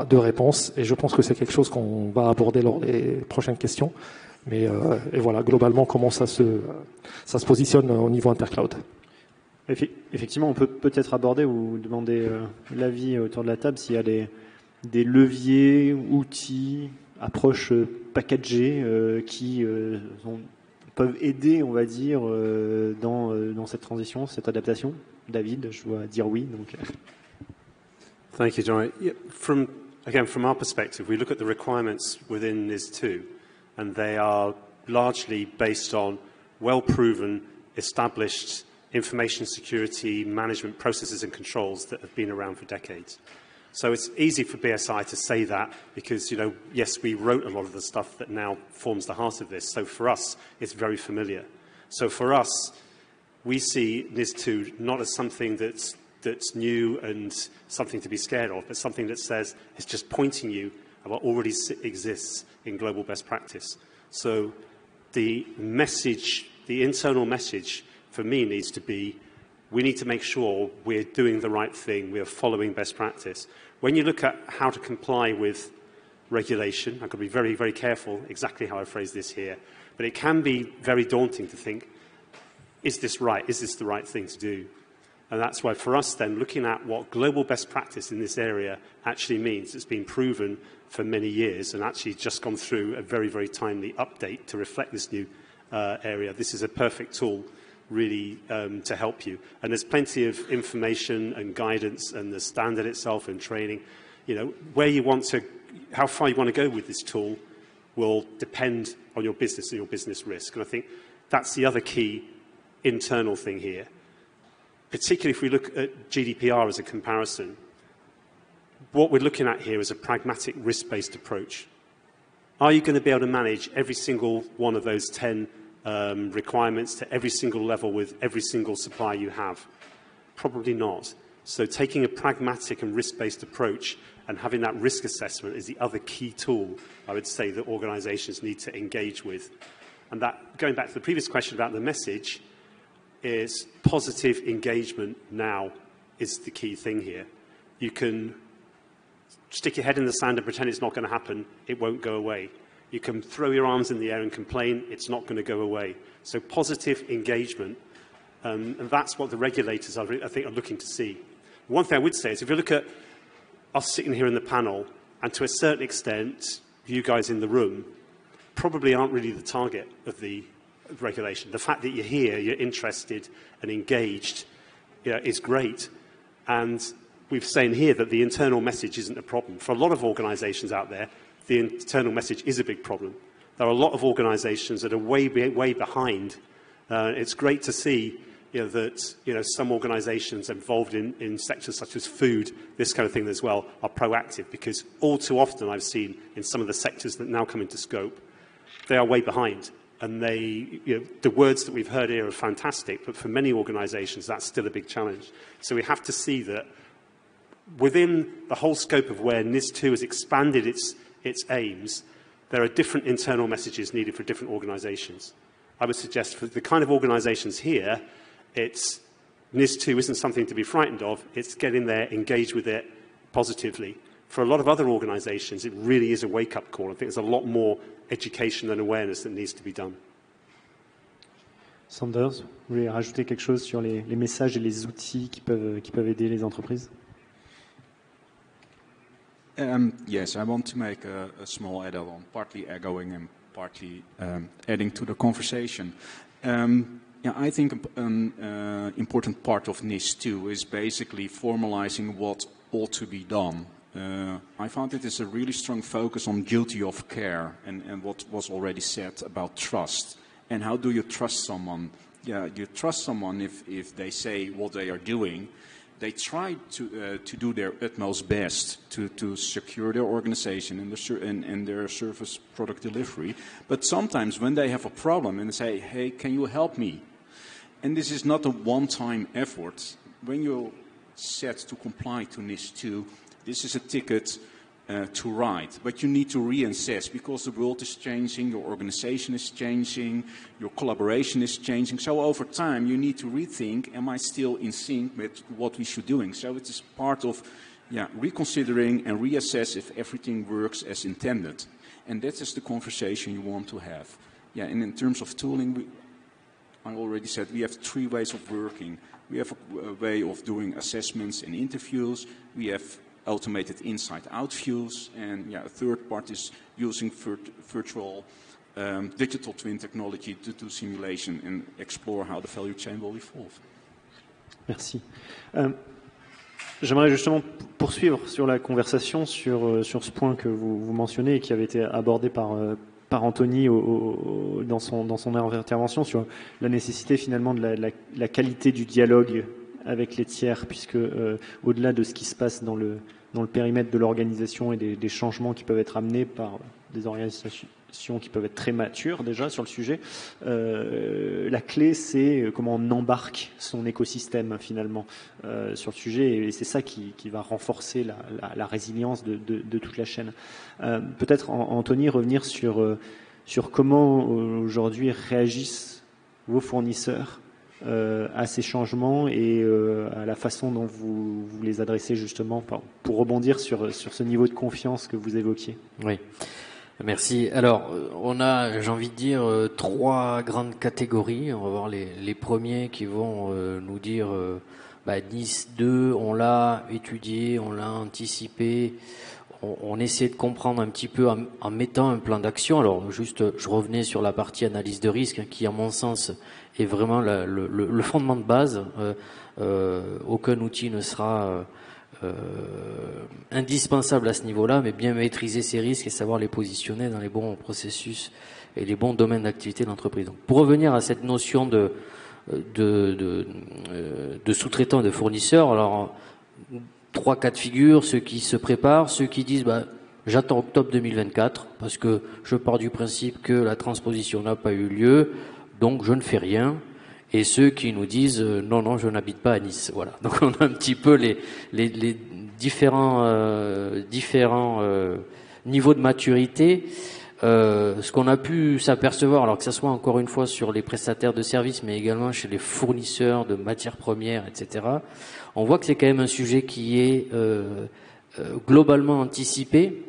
de réponse, et je pense que c'est quelque chose qu'on va aborder lors des prochaines questions. Mais et voilà, globalement, comment ça se positionne au niveau Intercloud. Effectivement, on peut peut-être aborder ou demander l'avis autour de la table s'il y a des leviers, outils, approches packagées qui peuvent aider, on va dire, dans cette transition, cette adaptation. David, je dois dire oui. Donc. Thank you, John. Yeah, from our perspective, we look at the requirements within NIS2, and they are largely based on well-proven, established information security management processes and controls that have been around for decades. So it's easy for BSI to say that because, yes, we wrote a lot of the stuff that now forms the heart of this. So for us, it's very familiar. So for us, we see NIS2 not as something that's new and something to be scared of, but something that says it's just pointing you at what already exists in global best practice. So the message, the internal message for me needs to be, we need to make sure we're doing the right thing, we're following best practice. When you look at how to comply with regulation, I've got to be very, very careful exactly how I phrase this here, but it can be very daunting to think, is this right? Is this the right thing to do? And that's why for us then, looking at what global best practice in this area actually means, it's been proven for many years and actually just gone through a very, very timely update to reflect this new area. This is a perfect tool really to help you. And there's plenty of information and guidance and the standard itself and training. Where you want to, how far you want to go with this tool will depend on your business and your business risk. And I think that's the other key internal thing here. Particularly if we look at GDPR as a comparison, what we're looking at here is a pragmatic risk-based approach. Are you going to be able to manage every single one of those 10 requirements to every single level with every single supplier you have? Probably not. So taking a pragmatic and risk-based approach and having that risk assessment is the other key tool, I would say, that organizations need to engage with. And that, going back to the previous question about the message, is positive engagement now is the key thing here. You can stick your head in the sand and pretend it's not going to happen. It won't go away. You can throw your arms in the air and complain. It's not going to go away. So positive engagement, and that's what the regulators, I think, are looking to see. One thing I would say is if you look at us sitting here in the panel, and to a certain extent, you guys in the room probably aren't really the target of the regulation. The fact that you're here, you're interested and engaged, is great. And we've saying here that the internal message isn't a problem. For a lot of organizations out there, the internal message is a big problem. There are a lot of organizations that are way behind. It's great to see that some organizations involved in sectors such as food, this kind of thing as well, are proactive, because all too often I've seen in some of the sectors that now come into scope, they are way behind. And the words that we've heard here are fantastic, but for many organizations, that's still a big challenge. So we have to see that within the whole scope of where NIS2 has expanded its aims, there are different internal messages needed for different organizations. I would suggest for the kind of organizations here, NIS2 isn't something to be frightened of. It's getting there, engage with it positively. For a lot of other organizations, it really is a wake-up call. I think there's a lot more education and awareness that needs to be done. Sanders, vous voulez rajouter quelque chose sur les messages et les outils qui peuvent aider les entreprises? Yes, I want to make a small add-on, partly echoing and partly adding to the conversation. I think an important part of NIS2 is basically formalizing what ought to be done. I found it is a really strong focus on duty of care and what was already said about trust. And how do you trust someone? Yeah, you trust someone if they say what they are doing. They try to do their utmost best to secure their organization and their service product delivery. But sometimes when they have a problem and they say, hey, can you help me? And this is not a one-time effort. When you're set to comply to NIS2, this is a ticket to ride, but you need to reassess because the world is changing, your organization is changing, your collaboration is changing. So over time, you need to rethink, am I still in sync with what we should be doing? So it is part of reconsidering and reassess if everything works as intended. And that is the conversation you want to have. Yeah, and in terms of tooling, I already said we have 3 ways of working. We have a way of doing assessments and interviews. We have automated inside-out views, and a third part is using virtual digital twin technology to do simulation and explore how the value chain will evolve. Merci. J'aimerais justement poursuivre sur la conversation sur ce point que vous mentionnez et qui avait été abordé par par Anthony dans son intervention sur la nécessité finalement de la qualité du dialogue avec les tiers, puisque au-delà de ce qui se passe dans le périmètre de l'organisation et des changements qui peuvent être amenés par des organisations qui peuvent être très matures déjà sur le sujet, la clé c'est comment on embarque son écosystème finalement sur le sujet, et c'est ça qui va renforcer la résilience de toute la chaîne. Peut-être Anthony, revenir sur comment aujourd'hui réagissent vos fournisseurs à ces changements et à la façon dont vous les adressez justement, pour rebondir sur ce niveau de confiance que vous évoquiez. Oui, merci. Alors, on a, j'ai envie de dire, 3 grandes catégories. On va voir les premiers qui vont nous dire NIS 2, on l'a étudié, on l'a anticipé. On essaie de comprendre un petit peu en mettant un plan d'action. Alors, juste, je revenais sur la partie analyse de risque qui, à mon sens, est vraiment le fondement de base. Aucun outil ne sera indispensable à ce niveau-là, mais bien maîtriser ces risques et savoir les positionner dans les bons processus et les bons domaines d'activité de l'entreprise. Donc, pour revenir à cette notion de sous-traitants et de fournisseurs, alors 3 cas de figure, ceux qui se préparent, ceux qui disent j'attends octobre 2024 parce que je pars du principe que la transposition n'a pas eu lieu, donc je ne fais rien. Et ceux qui nous disent non, je n'habite pas à Nice. Voilà. Donc on a un petit peu les différents niveaux de maturité. Ce qu'on a pu s'apercevoir, alors que ce soit encore une fois sur les prestataires de services, mais également chez les fournisseurs de matières premières, etc., on voit que c'est quand même un sujet qui est globalement anticipé,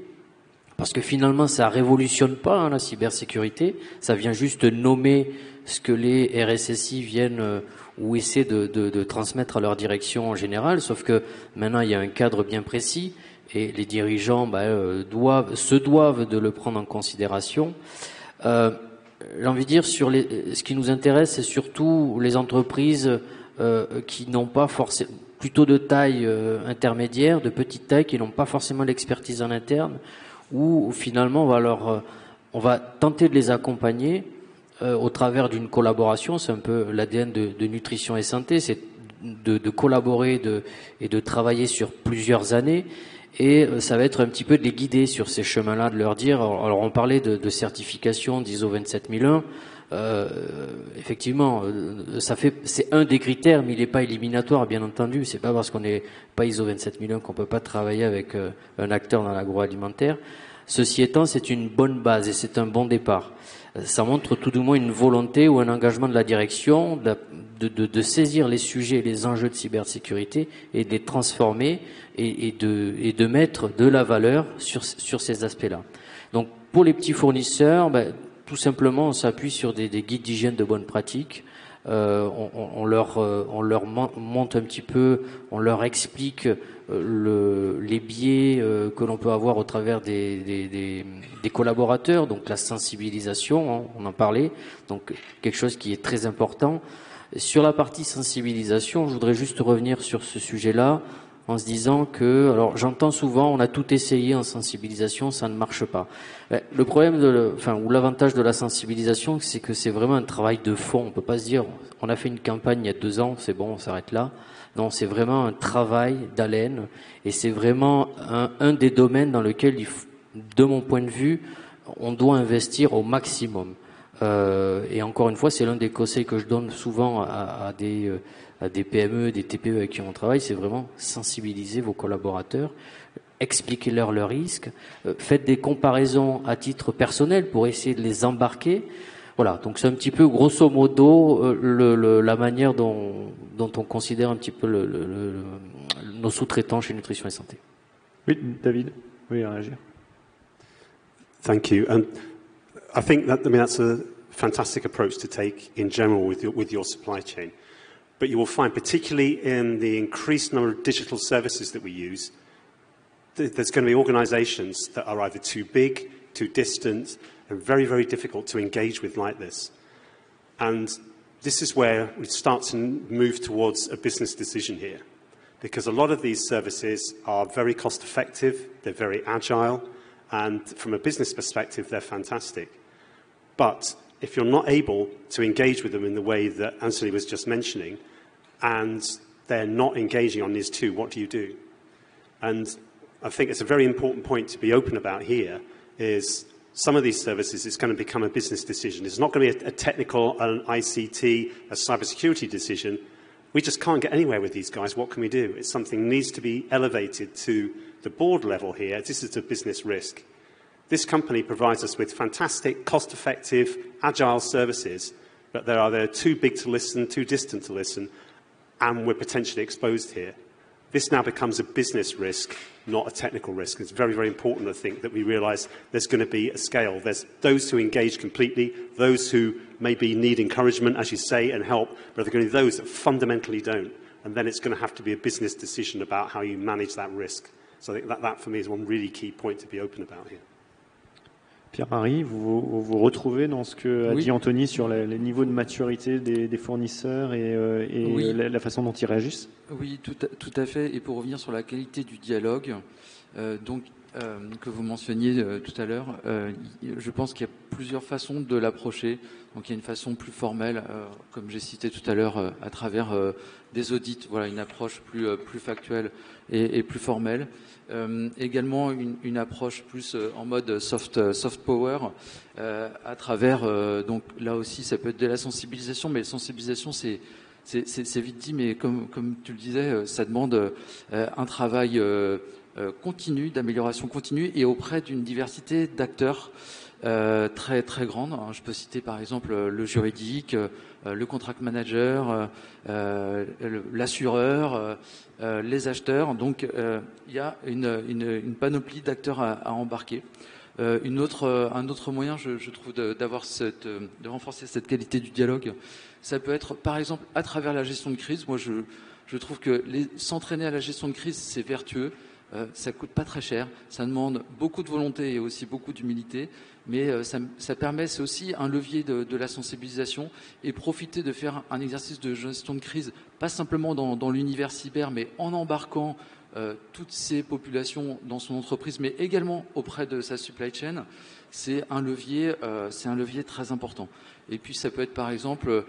parce que finalement ça révolutionne pas la cybersécurité, ça vient juste nommer ce que les RSSI viennent ou essaient de transmettre à leur direction en général, sauf que maintenant il y a un cadre bien précis et les dirigeants se doivent de le prendre en considération. J'ai envie de dire, ce qui nous intéresse, c'est surtout les entreprises qui n'ont pas forcément, plutôt de taille intermédiaire, de petite taille, qui n'ont pas forcément l'expertise en interne, où finalement on va tenter de les accompagner au travers d'une collaboration. C'est un peu l'ADN de Nutrition et Santé, c'est de collaborer et de travailler sur plusieurs années. Et ça va être un petit peu de les guider sur ces chemins-là, de leur dire. Alors on parlait de certification d'ISO 27001. Effectivement, c'est un des critères, mais il n'est pas éliminatoire, bien entendu. C'est pas parce qu'on n'est pas ISO 27001 qu'on peut pas travailler avec un acteur dans l'agroalimentaire. Ceci étant, c'est une bonne base et c'est un bon départ. Ça montre tout du moins une volonté ou un engagement de la direction de saisir les sujets et les enjeux de cybersécurité et de les transformer et de mettre de la valeur sur ces aspects-là. Donc, pour les petits fournisseurs, tout simplement, on s'appuie sur des guides d'hygiène de bonnes pratiques. On leur monte un petit peu, on leur explique les biais que l'on peut avoir au travers des collaborateurs, donc la sensibilisation, on en parlait, donc quelque chose qui est très important. Sur la partie sensibilisation, je voudrais juste revenir sur ce sujet-là en se disant que, alors j'entends souvent, on a tout essayé en sensibilisation, ça ne marche pas. Le problème ou l'avantage de la sensibilisation, c'est que c'est vraiment un travail de fond. On peut pas se dire, on a fait une campagne il y a 2 ans, c'est bon, on s'arrête là. Non, c'est vraiment un travail d'haleine et c'est vraiment un des domaines dans lequel, de mon point de vue, on doit investir au maximum. Et encore une fois, c'est l'un des conseils que je donne souvent à des PME, des TPE avec qui on travaille, c'est vraiment sensibiliser vos collaborateurs, expliquez-leur leurs risques, faites des comparaisons à titre personnel pour essayer de les embarquer. Voilà, donc c'est un petit peu grosso modo la manière dont on considère un petit peu nos sous-traitants chez Nutrition et Santé. Oui, David, oui, à réagir. Thank you. I think that's a fantastic approach to take in general with your supply chain. But you will find, particularly in the increased number of digital services that we use, there's going to be organizations that are either too big, too distant, and very, very difficult to engage with like this. And this is where we start to move towards a business decision here. Because a lot of these services are very cost effective, they're very agile, and from a business perspective, they're fantastic. But if you're not able to engage with them in the way that Anthony was just mentioning, and they're not engaging on NIS 2, what do you do? And I think it's a very important point to be open about here, is some of these services, it's going to become a business decision. It's not going to be a technical, an ICT, a cybersecurity decision. We just can't get anywhere with these guys. What can we do? It's something that needs to be elevated to the board level here. This is a business risk. This company provides us with fantastic, cost-effective, agile services, but they're too big to listen, too distant to listen, and we're potentially exposed here. This now becomes a business risk, not a technical risk. It's very, very important, I think, that we realise there's going to be a scale. There's those who engage completely, those who maybe need encouragement, as you say, and help, but there are going to be those that fundamentally don't. And then it's going to have to be a business decision about how you manage that risk. So I think that for me, is one really key point to be open about here. Pierre-Marie, vous vous retrouvez dans ce que a dit Anthony sur les niveaux de maturité des fournisseurs et la façon dont ils réagissent? Oui, tout à fait. Et pour revenir sur la qualité du dialogue, que vous mentionniez tout à l'heure, je pense qu'il y a plusieurs façons de l'approcher. Donc il y a une façon plus formelle, comme j'ai cité tout à l'heure, à travers des audits, voilà, une approche plus factuelle et plus formelle. Également une approche plus en mode soft power, à travers, donc là aussi ça peut être de la sensibilisation, mais la sensibilisation c'est vite dit, mais comme tu le disais, ça demande un travail continu, d'amélioration continue et auprès d'une diversité d'acteurs très très grande. Je peux citer par exemple le juridique, le contract manager, l'assureur, les acheteurs. Donc il y a une panoplie d'acteurs à embarquer. Un autre moyen, je trouve, de renforcer cette qualité du dialogue, ça peut être par exemple à travers la gestion de crise. Moi je trouve que s'entraîner à la gestion de crise, c'est vertueux. Ça coûte pas très cher, ça demande beaucoup de volonté et aussi beaucoup d'humilité, mais ça permet, c'est aussi un levier de la sensibilisation et profiter de faire un exercice de gestion de crise, pas simplement dans l'univers cyber, mais en embarquant toutes ces populations dans son entreprise, mais également auprès de sa supply chain. C'est un levier très important. Et puis ça peut être par exemple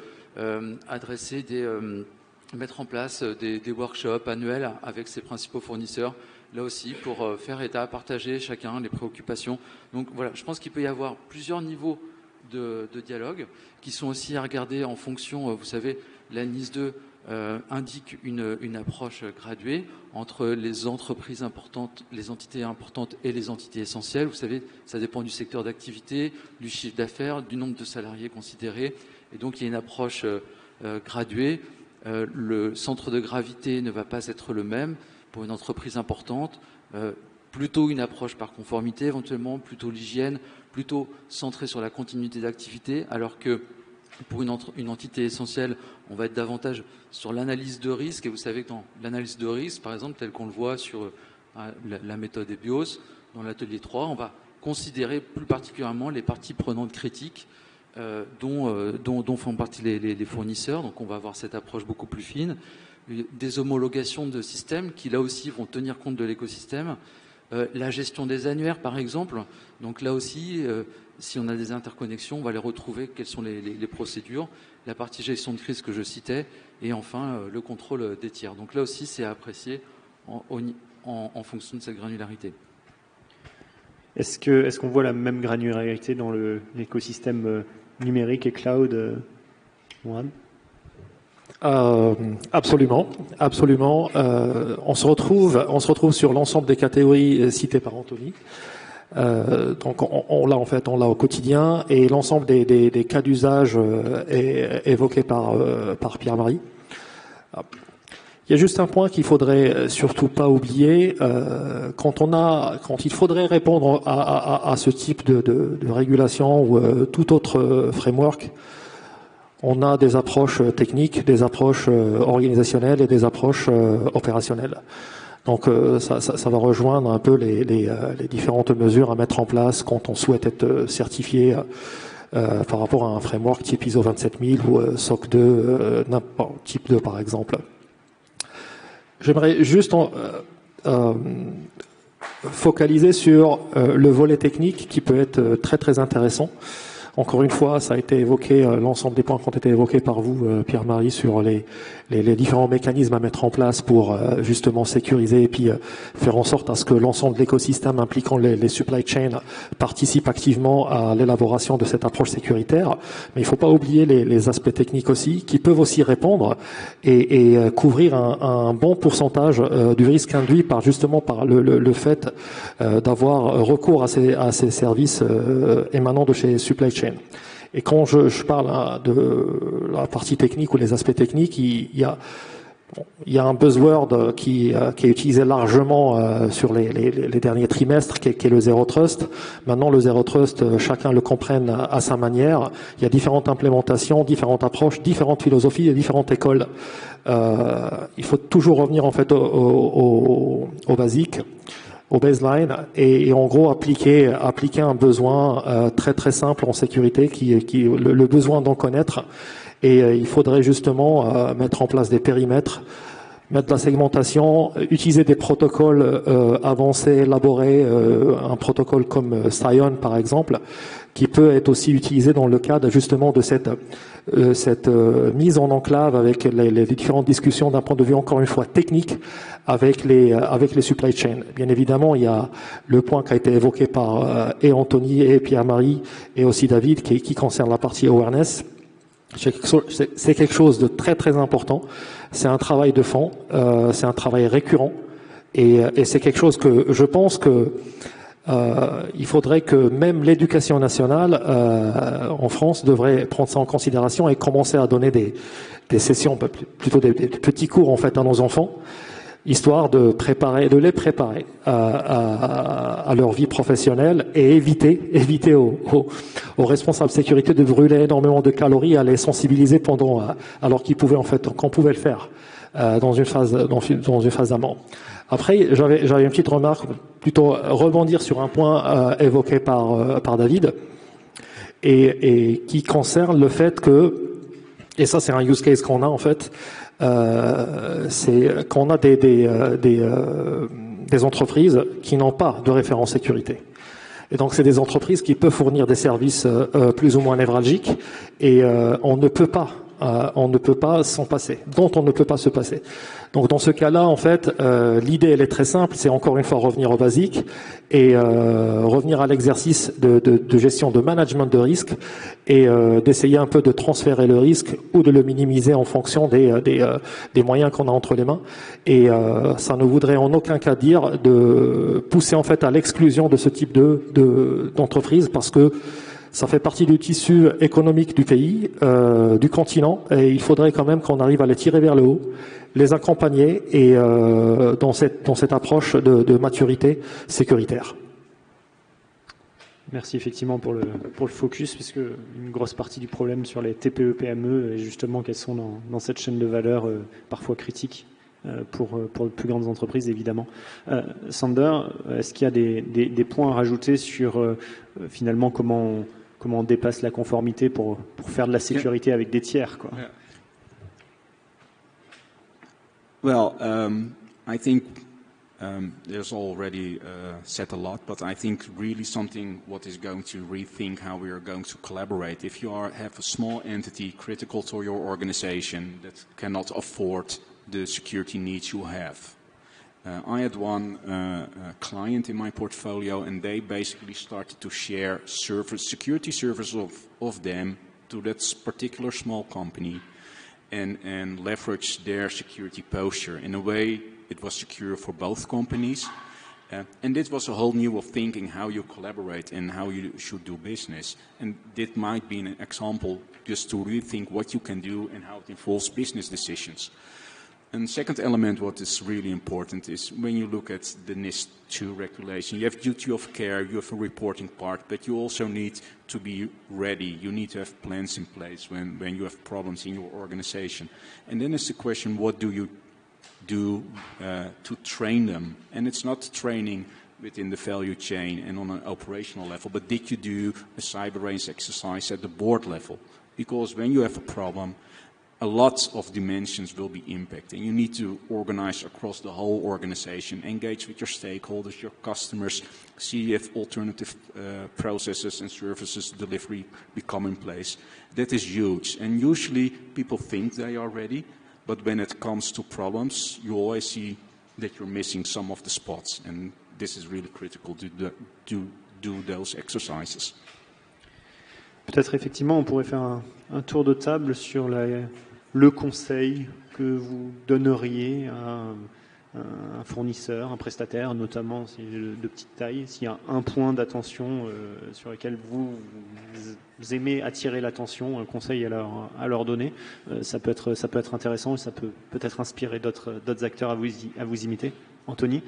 mettre en place des workshops annuels avec ses principaux fournisseurs, là aussi pour faire état, partager chacun les préoccupations. Donc voilà, je pense qu'il peut y avoir plusieurs niveaux de dialogue qui sont aussi à regarder en fonction, vous savez, la NIS 2 indique une approche graduée entre les entreprises importantes, les entités importantes et les entités essentielles. Vous savez, ça dépend du secteur d'activité, du chiffre d'affaires, du nombre de salariés considérés. Et donc il y a une approche graduée. Le centre de gravité ne va pas être le même pour une entreprise importante, plutôt une approche par conformité éventuellement, plutôt l'hygiène, plutôt centrée sur la continuité d'activité, alors que pour une entité essentielle, on va être davantage sur l'analyse de risque. Et vous savez que dans l'analyse de risque, par exemple, tel qu'on le voit sur la méthode EBIOS, dans l'atelier 3, on va considérer plus particulièrement les parties prenantes critiques dont font partie les fournisseurs. Donc on va avoir cette approche beaucoup plus fine. Des homologations de systèmes qui là aussi vont tenir compte de l'écosystème. La gestion des annuaires par exemple. Donc là aussi, si on a des interconnexions, on va les retrouver, quelles sont les procédures. La partie gestion de crise que je citais. Et enfin, le contrôle des tiers. Donc là aussi, c'est à apprécier en fonction de cette granularité. Est-ce qu'on voit la même granularité dans l'écosystème numérique et cloud, Mourad? Absolument. On se retrouve sur l'ensemble des catégories citées par Anthony. Donc on l'a au quotidien et l'ensemble des cas d'usage est évoqué par Pierre-Marie. Il y a juste un point qu'il faudrait surtout pas oublier quand il faudrait répondre à ce type de régulation ou tout autre framework. On a des approches techniques, des approches organisationnelles et des approches opérationnelles. Donc ça va rejoindre un peu les différentes mesures à mettre en place quand on souhaite être certifié par rapport à un framework type ISO 27000 ou SOC 2, type 2 par exemple. J'aimerais juste focaliser sur le volet technique qui peut être très très intéressant. Encore une fois, ça a été évoqué, l'ensemble des points qui ont été évoqués par vous, Pierre-Marie, sur les différents mécanismes à mettre en place pour justement sécuriser et puis faire en sorte à ce que l'ensemble de l'écosystème impliquant les supply chains participe activement à l'élaboration de cette approche sécuritaire. Mais il ne faut pas oublier les aspects techniques aussi, qui peuvent aussi répondre et couvrir un bon pourcentage du risque induit par le fait d'avoir recours à ces services émanant de chez supply chain. Et quand je parle de la partie technique ou les aspects techniques, il y a un buzzword qui est utilisé largement sur les derniers trimestres, qui est le Zero Trust. Maintenant, le Zero Trust, chacun le comprenne à sa manière. Il y a différentes implémentations, différentes approches, différentes philosophies et différentes écoles. Il faut toujours revenir en fait au basique, au baseline, et en gros appliquer un besoin très très simple en sécurité, qui le besoin d'en connaître. Et il faudrait justement mettre en place des périmètres, mettre de la segmentation, utiliser des protocoles avancés, élaborés, un protocole comme Scion par exemple, qui peut être aussi utilisé dans le cadre justement de cette mise en enclave avec les différentes discussions d'un point de vue encore une fois technique avec les supply chains. Bien évidemment, il y a le point qui a été évoqué par et Anthony et Pierre-Marie et aussi David qui concerne la partie awareness. C'est quelque chose de très très important. C'est un travail de fond, c'est un travail récurrent et c'est quelque chose que je pense que il faudrait que même l'éducation nationale en France devrait prendre ça en considération et commencer à donner des sessions, plutôt des petits cours en fait à nos enfants, histoire de les préparer à leur vie professionnelle et éviter aux responsables sécurité de brûler énormément de calories, à les sensibiliser alors qu'on pouvait le faire dans une phase d'amont. Après, j'avais une petite remarque, plutôt rebondir sur un point évoqué par David, et qui concerne le fait que, et ça c'est un use case qu'on a en fait, c'est qu'on a des entreprises qui n'ont pas de référent sécurité. Et donc c'est des entreprises qui peuvent fournir des services plus ou moins névralgiques, et on ne peut pas s'en passer, dont on ne peut pas se passer. Donc dans ce cas-là, en fait, l'idée elle est très simple, c'est encore une fois revenir au basique et revenir à l'exercice de gestion, de management de risque, et d'essayer un peu de transférer le risque ou de le minimiser en fonction des moyens qu'on a entre les mains. Et ça ne voudrait en aucun cas dire de pousser en fait à l'exclusion de ce type d'entreprise, parce que ça fait partie du tissu économique du pays, du continent, et il faudrait quand même qu'on arrive à les tirer vers le haut, les accompagner et dans cette approche de maturité sécuritaire. Merci effectivement pour le focus, puisque une grosse partie du problème sur les TPE, PME est justement qu'elles sont dans cette chaîne de valeur parfois critique pour les plus grandes entreprises évidemment. Sander, est-ce qu'il y a des points à rajouter sur finalement comment on dépasse la conformité pour faire de la sécurité avec des tiers, quoi? Yeah. Well, I think there's already said a lot, but I think really something what is going to rethink how we are going to collaborate. If you have a small entity critical to your organization that cannot afford the security needs you have. I had one client in my portfolio, and they basically started to share security services of them to that particular small company, and leverage their security posture. In a way, it was secure for both companies. And this was a whole new way of thinking how you collaborate and how you should do business. And this might be an example just to rethink what you can do and how it involves business decisions. And second element, what is really important, is when you look at the NIS2 regulation, you have duty of care, you have a reporting part, but you also need to be ready. You need to have plans in place when you have problems in your organization. And then it's the question, what do you do to train them? And it's not training within the value chain and on an operational level, but did you do a cyber range exercise at the board level? Because when you have a problem, a lot of dimensions will be impacted. And you need to organize across the whole organization, engage with your stakeholders, your customers, see if alternative processes and services delivery become in place. That is huge. And usually people think they are ready, but when it comes to problems, you always see that you're missing some of the spots. And this is really critical to do those exercises. Peut-être effectivement, on pourrait faire un tour de table sur le conseil que vous donneriez à un fournisseur, un prestataire, notamment de petite taille, s'il y a un point d'attention sur lequel vous aimez attirer l'attention, un conseil à leur donner, ça peut être intéressant et ça peut peut-être inspirer d'autres acteurs à vous imiter. Anthony ?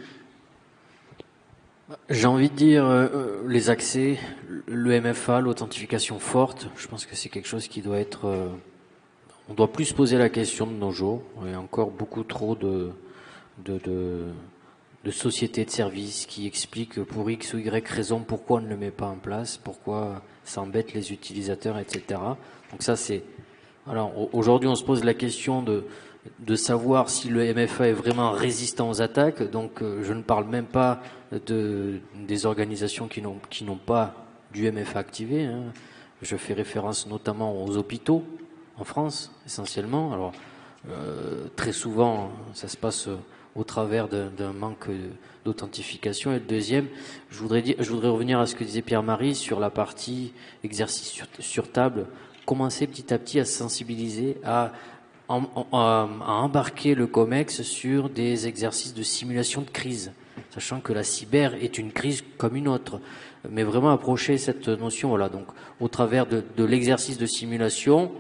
J'ai envie de dire les accès, le MFA, l'authentification forte, je pense que c'est quelque chose qui doit être... on doit plus se poser la question de nos jours. Il y a encore beaucoup trop de sociétés de services qui expliquent pour X ou Y raison pourquoi on ne le met pas en place, pourquoi ça embête les utilisateurs, etc. Donc ça c'est... Alors aujourd'hui on se pose la question de savoir si le MFA est vraiment résistant aux attaques. Donc je ne parle même pas des organisations qui n'ont pas du MFA activé. Hein. Je fais référence notamment aux hôpitaux en France essentiellement. Alors très souvent ça se passe au travers d'un manque d'authentification. Et le deuxième, je voudrais revenir à ce que disait Pierre-Marie sur la partie exercice sur table. Commencer petit à petit à se sensibiliser, à embarquer le COMEX sur des exercices de simulation de crise, sachant que la cyber est une crise comme une autre, mais vraiment approcher cette notion, voilà, donc au travers de l'exercice de simulation,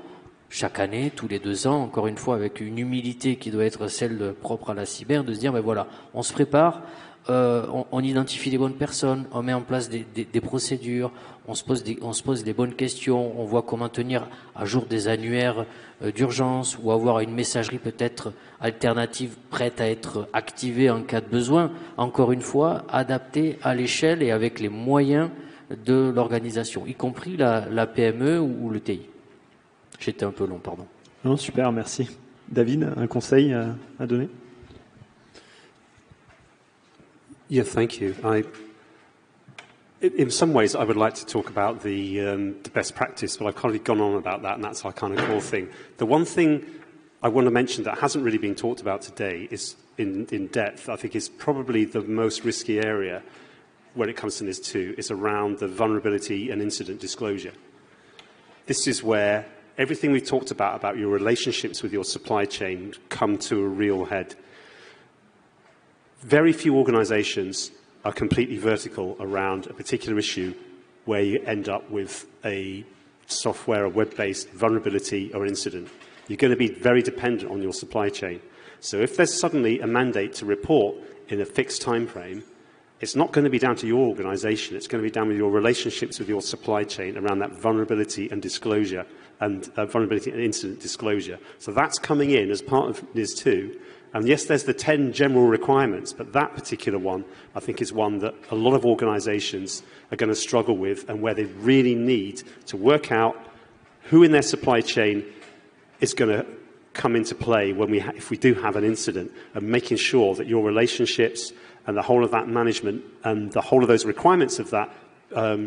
chaque année, tous les 2 ans, encore une fois avec une humilité qui doit être celle propre à la cyber, de se dire, ben voilà, on se prépare, on identifie les bonnes personnes, on met en place des procédures, on se pose les bonnes questions, on voit comment tenir à jour des annuaires d'urgence ou avoir une messagerie peut-être alternative prête à être activée en cas de besoin. Encore une fois, adaptée à l'échelle et avec les moyens de l'organisation, y compris la PME ou le TI. J'étais un peu long, pardon. Non, super, merci. David, un conseil à donner? Yeah, thank you. In some ways, I would like to talk about the best practice, but I've kind of gone on about that, and that's our kind of core thing. The one thing I want to mention that hasn't really been talked about today is in depth, I think is probably the most risky area when it comes to NIS2, is around the vulnerability and incident disclosure. This is where everything we've talked about your relationships with your supply chain come to a real head. Very few organizations are completely vertical around a particular issue where you end up with a software or web-based vulnerability or incident. You're going to be very dependent on your supply chain. So if there's suddenly a mandate to report in a fixed time frame, it's not going to be down to your organization. It's going to be down with your relationships with your supply chain around that vulnerability and disclosure and vulnerability and incident disclosure. So that's coming in as part of NIS2. And yes, there's the 10 general requirements, but that particular one, I think, is one that a lot of organizations are going to struggle with and where they really need to work out who in their supply chain is going to come into play when if we do have an incident, and making sure that your relationships and the whole of that management and the whole of those requirements of that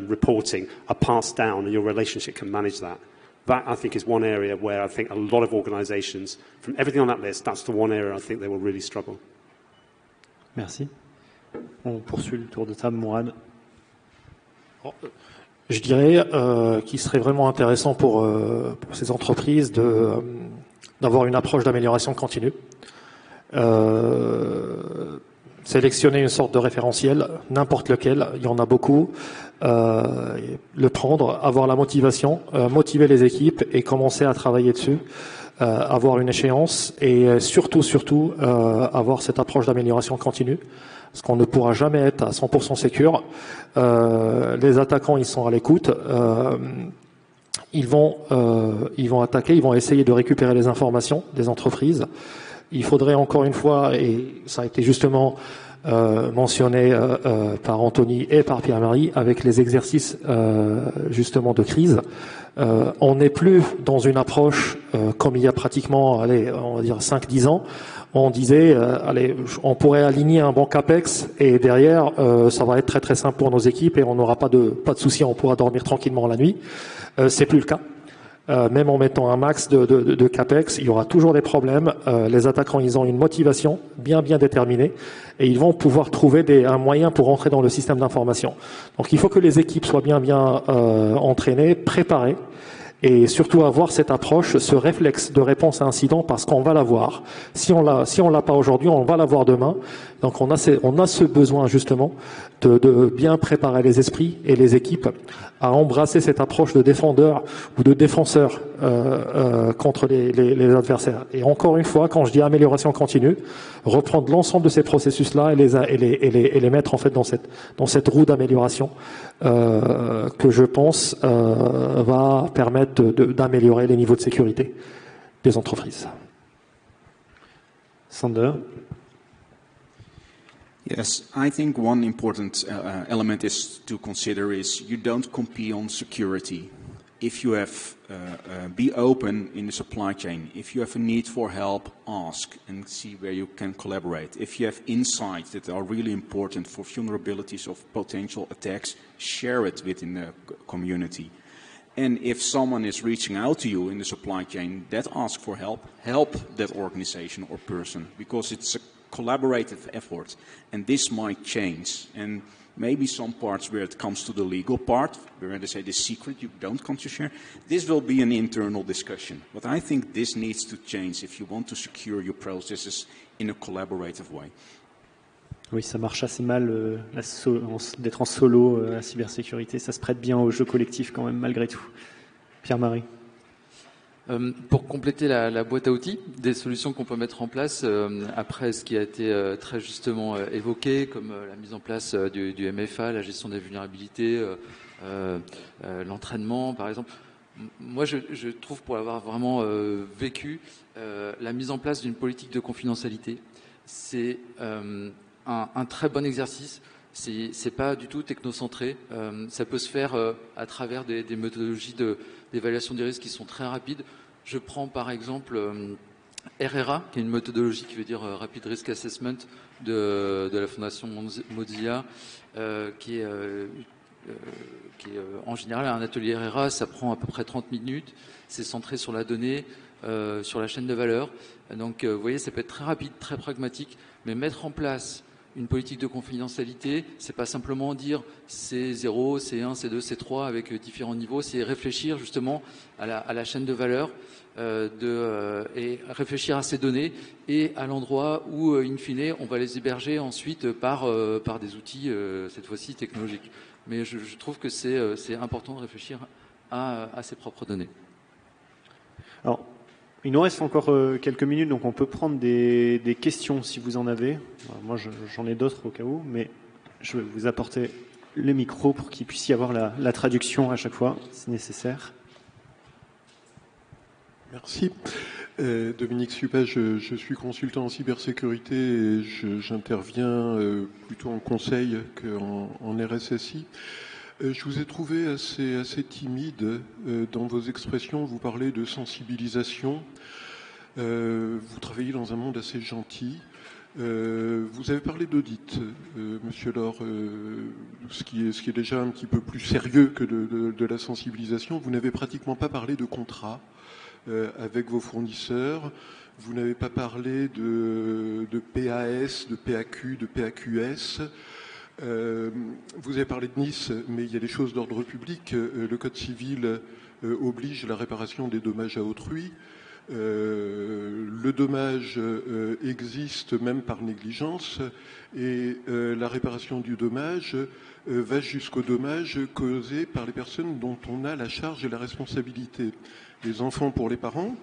reporting are passed down and your relationship can manage that. That, I think, is one area where I think a lot of organizations, from everything on that list, that's the one area I think they will really struggle. Merci. On poursuit le tour de table, Mourad. Je dirais qu'il serait vraiment intéressant pour ces entreprises d'avoir une approche d'amélioration continue. Sélectionner une sorte de référentiel, n'importe lequel, il y en a beaucoup, le prendre, avoir la motivation, motiver les équipes et commencer à travailler dessus, avoir une échéance et surtout avoir cette approche d'amélioration continue, parce qu'on ne pourra jamais être à 100% sécure. Les attaquants, ils sont à l'écoute. Ils vont attaquer, ils vont essayer de récupérer les informations des entreprises. Il faudrait encore une fois, et ça a été justement mentionné par Anthony et par Pierre-Marie, avec les exercices justement de crise. On n'est plus dans une approche comme il y a pratiquement, allez, on va dire 5-10 ans. On disait, allez, on pourrait aligner un bon CAPEX et derrière, ça va être très très simple pour nos équipes et on n'aura pas de soucis, on pourra dormir tranquillement la nuit. C'est plus le cas. Même en mettant un max de CAPEX, il y aura toujours des problèmes. Les attaquants, ils ont une motivation bien déterminée et ils vont pouvoir trouver un moyen pour entrer dans le système d'information. Donc il faut que les équipes soient bien entraînées, préparées et surtout avoir cette approche, ce réflexe de réponse à incident parce qu'on va l'avoir. Si on l'a pas aujourd'hui, on va l'avoir demain. Donc on a ce besoin justement de bien préparer les esprits et les équipes à embrasser cette approche de défendeur ou de défenseur contre les adversaires. Et encore une fois, quand je dis amélioration continue, reprendre l'ensemble de ces processus-là et les mettre en fait dans cette roue d'amélioration que je pense va permettre d'améliorer les niveaux de sécurité des entreprises. Sander. Yes, I think one important element is to consider is you don't compete on security. If you have, be open in the supply chain. If you have a need for help, ask and see where you can collaborate. If you have insights that are really important for vulnerabilities of potential attacks, share it within the community. And if someone is reaching out to you in the supply chain that asks for help, help that organization or person because it's a collaborative effort, and this might change. And maybe some parts where it comes to the legal part, where they say the secret you don't come to share, this will be an internal discussion. But I think this needs to change if you want to secure your processes in a collaborative way. Oui, ça marche assez mal d'être en solo à la cybersécurité. Ça se prête bien au jeu collectif quand même, malgré tout. Pierre-Marie. Pour compléter la boîte à outils, des solutions qu'on peut mettre en place après ce qui a été très justement évoqué, comme la mise en place du MFA, la gestion des vulnérabilités, l'entraînement par exemple. Moi je trouve, pour l'avoir vraiment vécu, la mise en place d'une politique de confidentialité, c'est un très bon exercice. C'est pas du tout technocentré. Ça peut se faire à travers des méthodologies d'évaluation des risques qui sont très rapides. Je prends par exemple RRA, qui est une méthodologie qui veut dire Rapid Risk Assessment de la fondation Mozilla, qui est en général un atelier RRA. Ça prend à peu près 30 minutes. C'est centré sur la donnée, sur la chaîne de valeur. Donc vous voyez, ça peut être très rapide, très pragmatique, mais mettre en place une politique de confidentialité, c'est pas simplement dire c'est 0, c'est 1, c'est 2, c'est 3 avec différents niveaux, c'est réfléchir justement à la chaîne de valeur et réfléchir à ces données et à l'endroit où, in fine, on va les héberger ensuite par des outils, cette fois-ci technologiques. Mais je trouve que c'est important de réfléchir à ses propres données. Alors, il nous reste encore quelques minutes, donc on peut prendre des questions si vous en avez. Alors, moi, j'en ai d'autres au cas où, mais je vais vous apporter le micro pour qu'il puisse y avoir la traduction à chaque fois, si nécessaire. Merci. Dominique Suppa, je suis consultant en cybersécurité et j'interviens plutôt en conseil qu'en RSSI. Je vous ai trouvé assez timide dans vos expressions. Vous parlez de sensibilisation. Vous travaillez dans un monde assez gentil. Vous avez parlé d'audit, Monsieur Laure, ce qui est déjà un petit peu plus sérieux que de la sensibilisation. Vous n'avez pratiquement pas parlé de contrat avec vos fournisseurs. Vous n'avez pas parlé de PAS, de PAQ, de PAQS. Vous avez parlé de Nice, mais il y a des choses d'ordre public. Le Code civil oblige la réparation des dommages à autrui. Le dommage existe même par négligence et la réparation du dommage va jusqu'au dommage causé par les personnes dont on a la charge et la responsabilité. Les enfants pour les parents,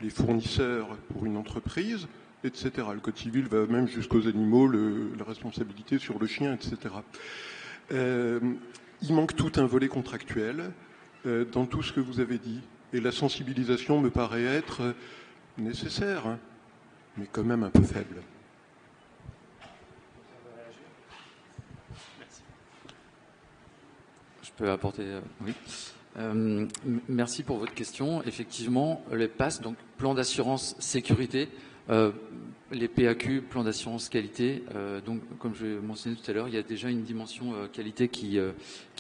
les fournisseurs pour une entreprise, etc. Le Code civil va même jusqu'aux animaux, la responsabilité sur le chien, etc. Il manque tout un volet contractuel dans tout ce que vous avez dit. Et la sensibilisation me paraît être nécessaire, hein, mais quand même un peu faible. peux apporter. Oui. Merci pour votre question. Effectivement, les PAS, donc plan d'assurance sécurité, les PAQ, plan d'assurance qualité. Donc, comme je l'ai mentionné tout à l'heure, il y a déjà une dimension qualité qui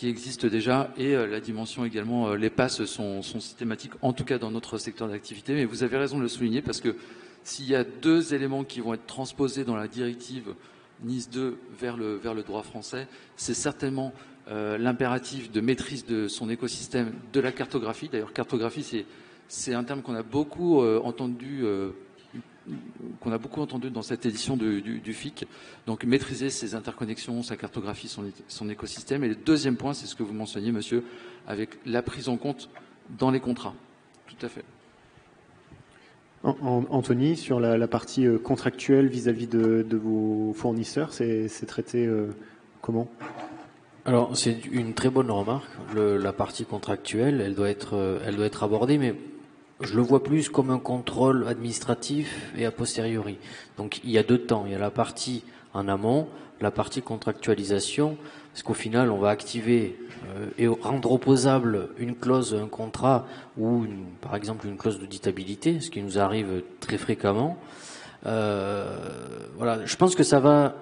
existe déjà, et la dimension également, les PAS sont systématiques, en tout cas dans notre secteur d'activité. Mais vous avez raison de le souligner, parce que s'il y a deux éléments qui vont être transposés dans la directive NIS 2 vers le droit français, c'est certainement l'impératif de maîtrise de son écosystème de la cartographie. D'ailleurs, cartographie, c'est un terme qu'on a beaucoup entendu dans cette édition du FIC. Donc, maîtriser ses interconnexions, sa cartographie, son écosystème. Et le deuxième point, c'est ce que vous mentionniez, monsieur, avec la prise en compte dans les contrats. Tout à fait. Anthony, sur la partie contractuelle vis-à-vis de vos fournisseurs, c'est traité comment ? Alors, c'est une très bonne remarque. La partie contractuelle, elle doit être abordée, mais je le vois plus comme un contrôle administratif et a posteriori. Donc, il y a deux temps. Il y a la partie en amont, la partie contractualisation, parce qu'au final, on va activer et rendre opposable une clause, un contrat, ou par exemple une clause d'auditabilité, ce qui nous arrive très fréquemment. Voilà, je pense que ça va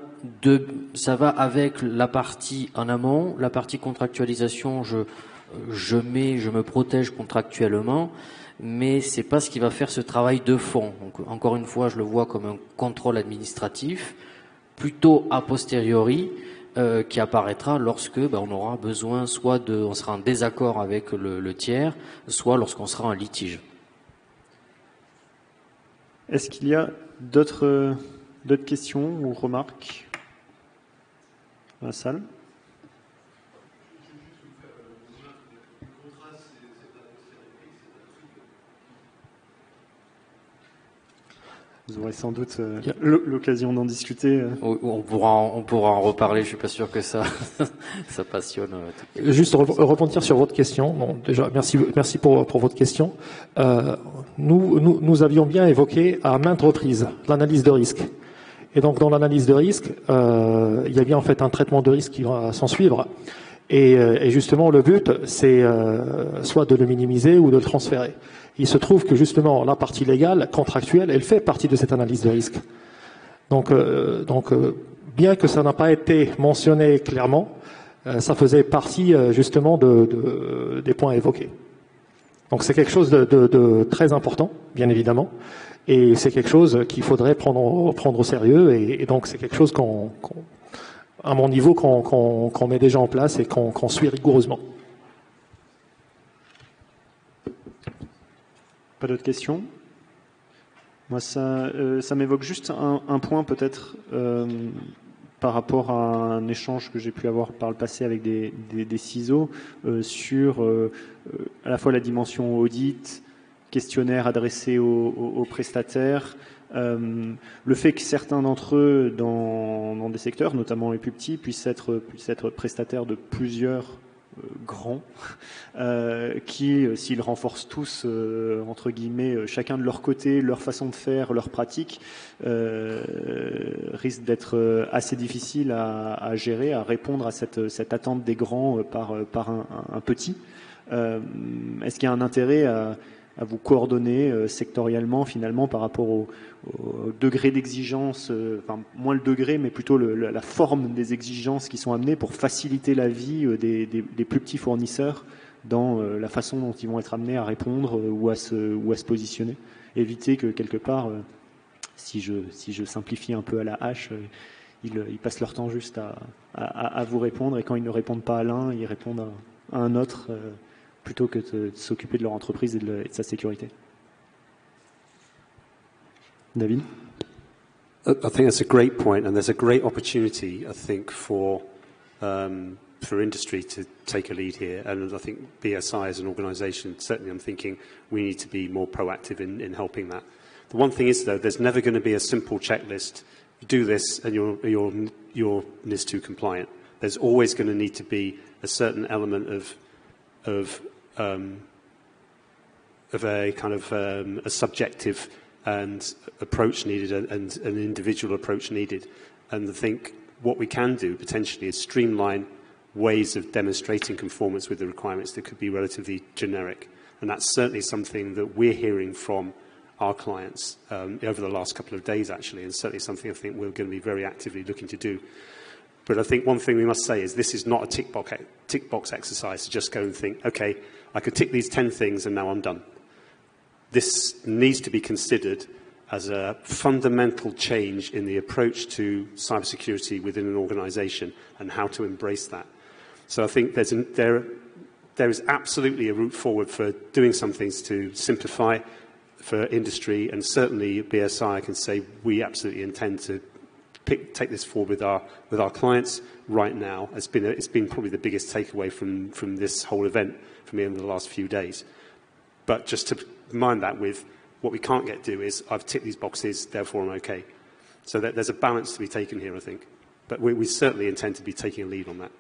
avec la partie en amont, la partie contractualisation. Je me protège contractuellement, mais c'est pas ce qui va faire ce travail de fond. Donc, encore une fois, je le vois comme un contrôle administratif, plutôt a posteriori, qui apparaîtra lorsque on aura besoin, on sera en désaccord avec le tiers, soit lorsqu'on sera en litige. Est-ce qu'il y a d'autres questions ou remarques dans la salle ? Vous aurez sans doute l'occasion d'en discuter. On pourra en reparler. Je suis pas sûr que ça passionne. Juste rebondir sur votre question. Bon, déjà, merci pour votre question. Nous avions bien évoqué à maintes reprises l'analyse de risque. Et donc, dans l'analyse de risque, il y a bien en fait un traitement de risque qui va s'en suivre. Et justement, le but, c'est soit de le minimiser ou de le transférer. Il se trouve que justement, la partie légale, contractuelle, elle fait partie de cette analyse de risque. Donc, bien que ça n'a pas été mentionné clairement, ça faisait partie justement des points évoqués. Donc, c'est quelque chose de très important, bien évidemment, et c'est quelque chose qu'il faudrait prendre au sérieux. Et donc, c'est quelque chose à mon niveau, qu'on met déjà en place et qu'on suit rigoureusement. Pas d'autres questions ? Moi, ça m'évoque juste un point peut-être par rapport à un échange que j'ai pu avoir par le passé avec des CISO sur à la fois la dimension audit, questionnaire adressé aux prestataires, le fait que certains d'entre eux dans des secteurs, notamment les plus petits, puissent être prestataires de plusieurs grands, qui, s'ils renforcent tous, entre guillemets, chacun de leur côté, leur façon de faire, leur pratique, risque d'être assez difficile à gérer, à répondre à cette attente des grands par un petit. Est-ce qu'il y a un intérêt à vous coordonner sectoriellement finalement par rapport au degré d'exigence, enfin moins le degré, mais plutôt la forme des exigences qui sont amenées pour faciliter la vie des plus petits fournisseurs dans la façon dont ils vont être amenés à répondre ou à se positionner. Éviter que quelque part, si je simplifie un peu à la hache, ils passent leur temps juste à vous répondre, et quand ils ne répondent pas à l'un, ils répondent à un autre, plutôt que de s'occuper de leur entreprise et de sa sécurité. David? I think that's a great point, and there's a great opportunity, I think, for industry to take a lead here. And I think BSI as an organisation, certainly I'm thinking we need to be more proactive in helping that. The one thing is, though, there's never going to be a simple checklist. You do this and you're NIS2 compliant. There's always going to need to be a certain element of a kind of a subjective and approach needed, and an individual approach needed. And I think what we can do potentially is streamline ways of demonstrating conformance with the requirements that could be relatively generic. And that's certainly something that we're hearing from our clients over the last couple of days, actually, and certainly something I think we're going to be very actively looking to do. But I think one thing we must say is this is not a tick box exercise to just go and think, okay, I could tick these 10 things and now I'm done. This needs to be considered as a fundamental change in the approach to cybersecurity within an organization and how to embrace that. So I think there is absolutely a route forward for doing some things to simplify for industry, and certainly at BSI I can say we absolutely intend to take this forward with our clients right now. It's been probably the biggest takeaway from this whole event for me in the last few days. But just to mind that with what we can't do is I've ticked these boxes, therefore I'm okay. So there's a balance to be taken here, I think. But we certainly intend to be taking a lead on that.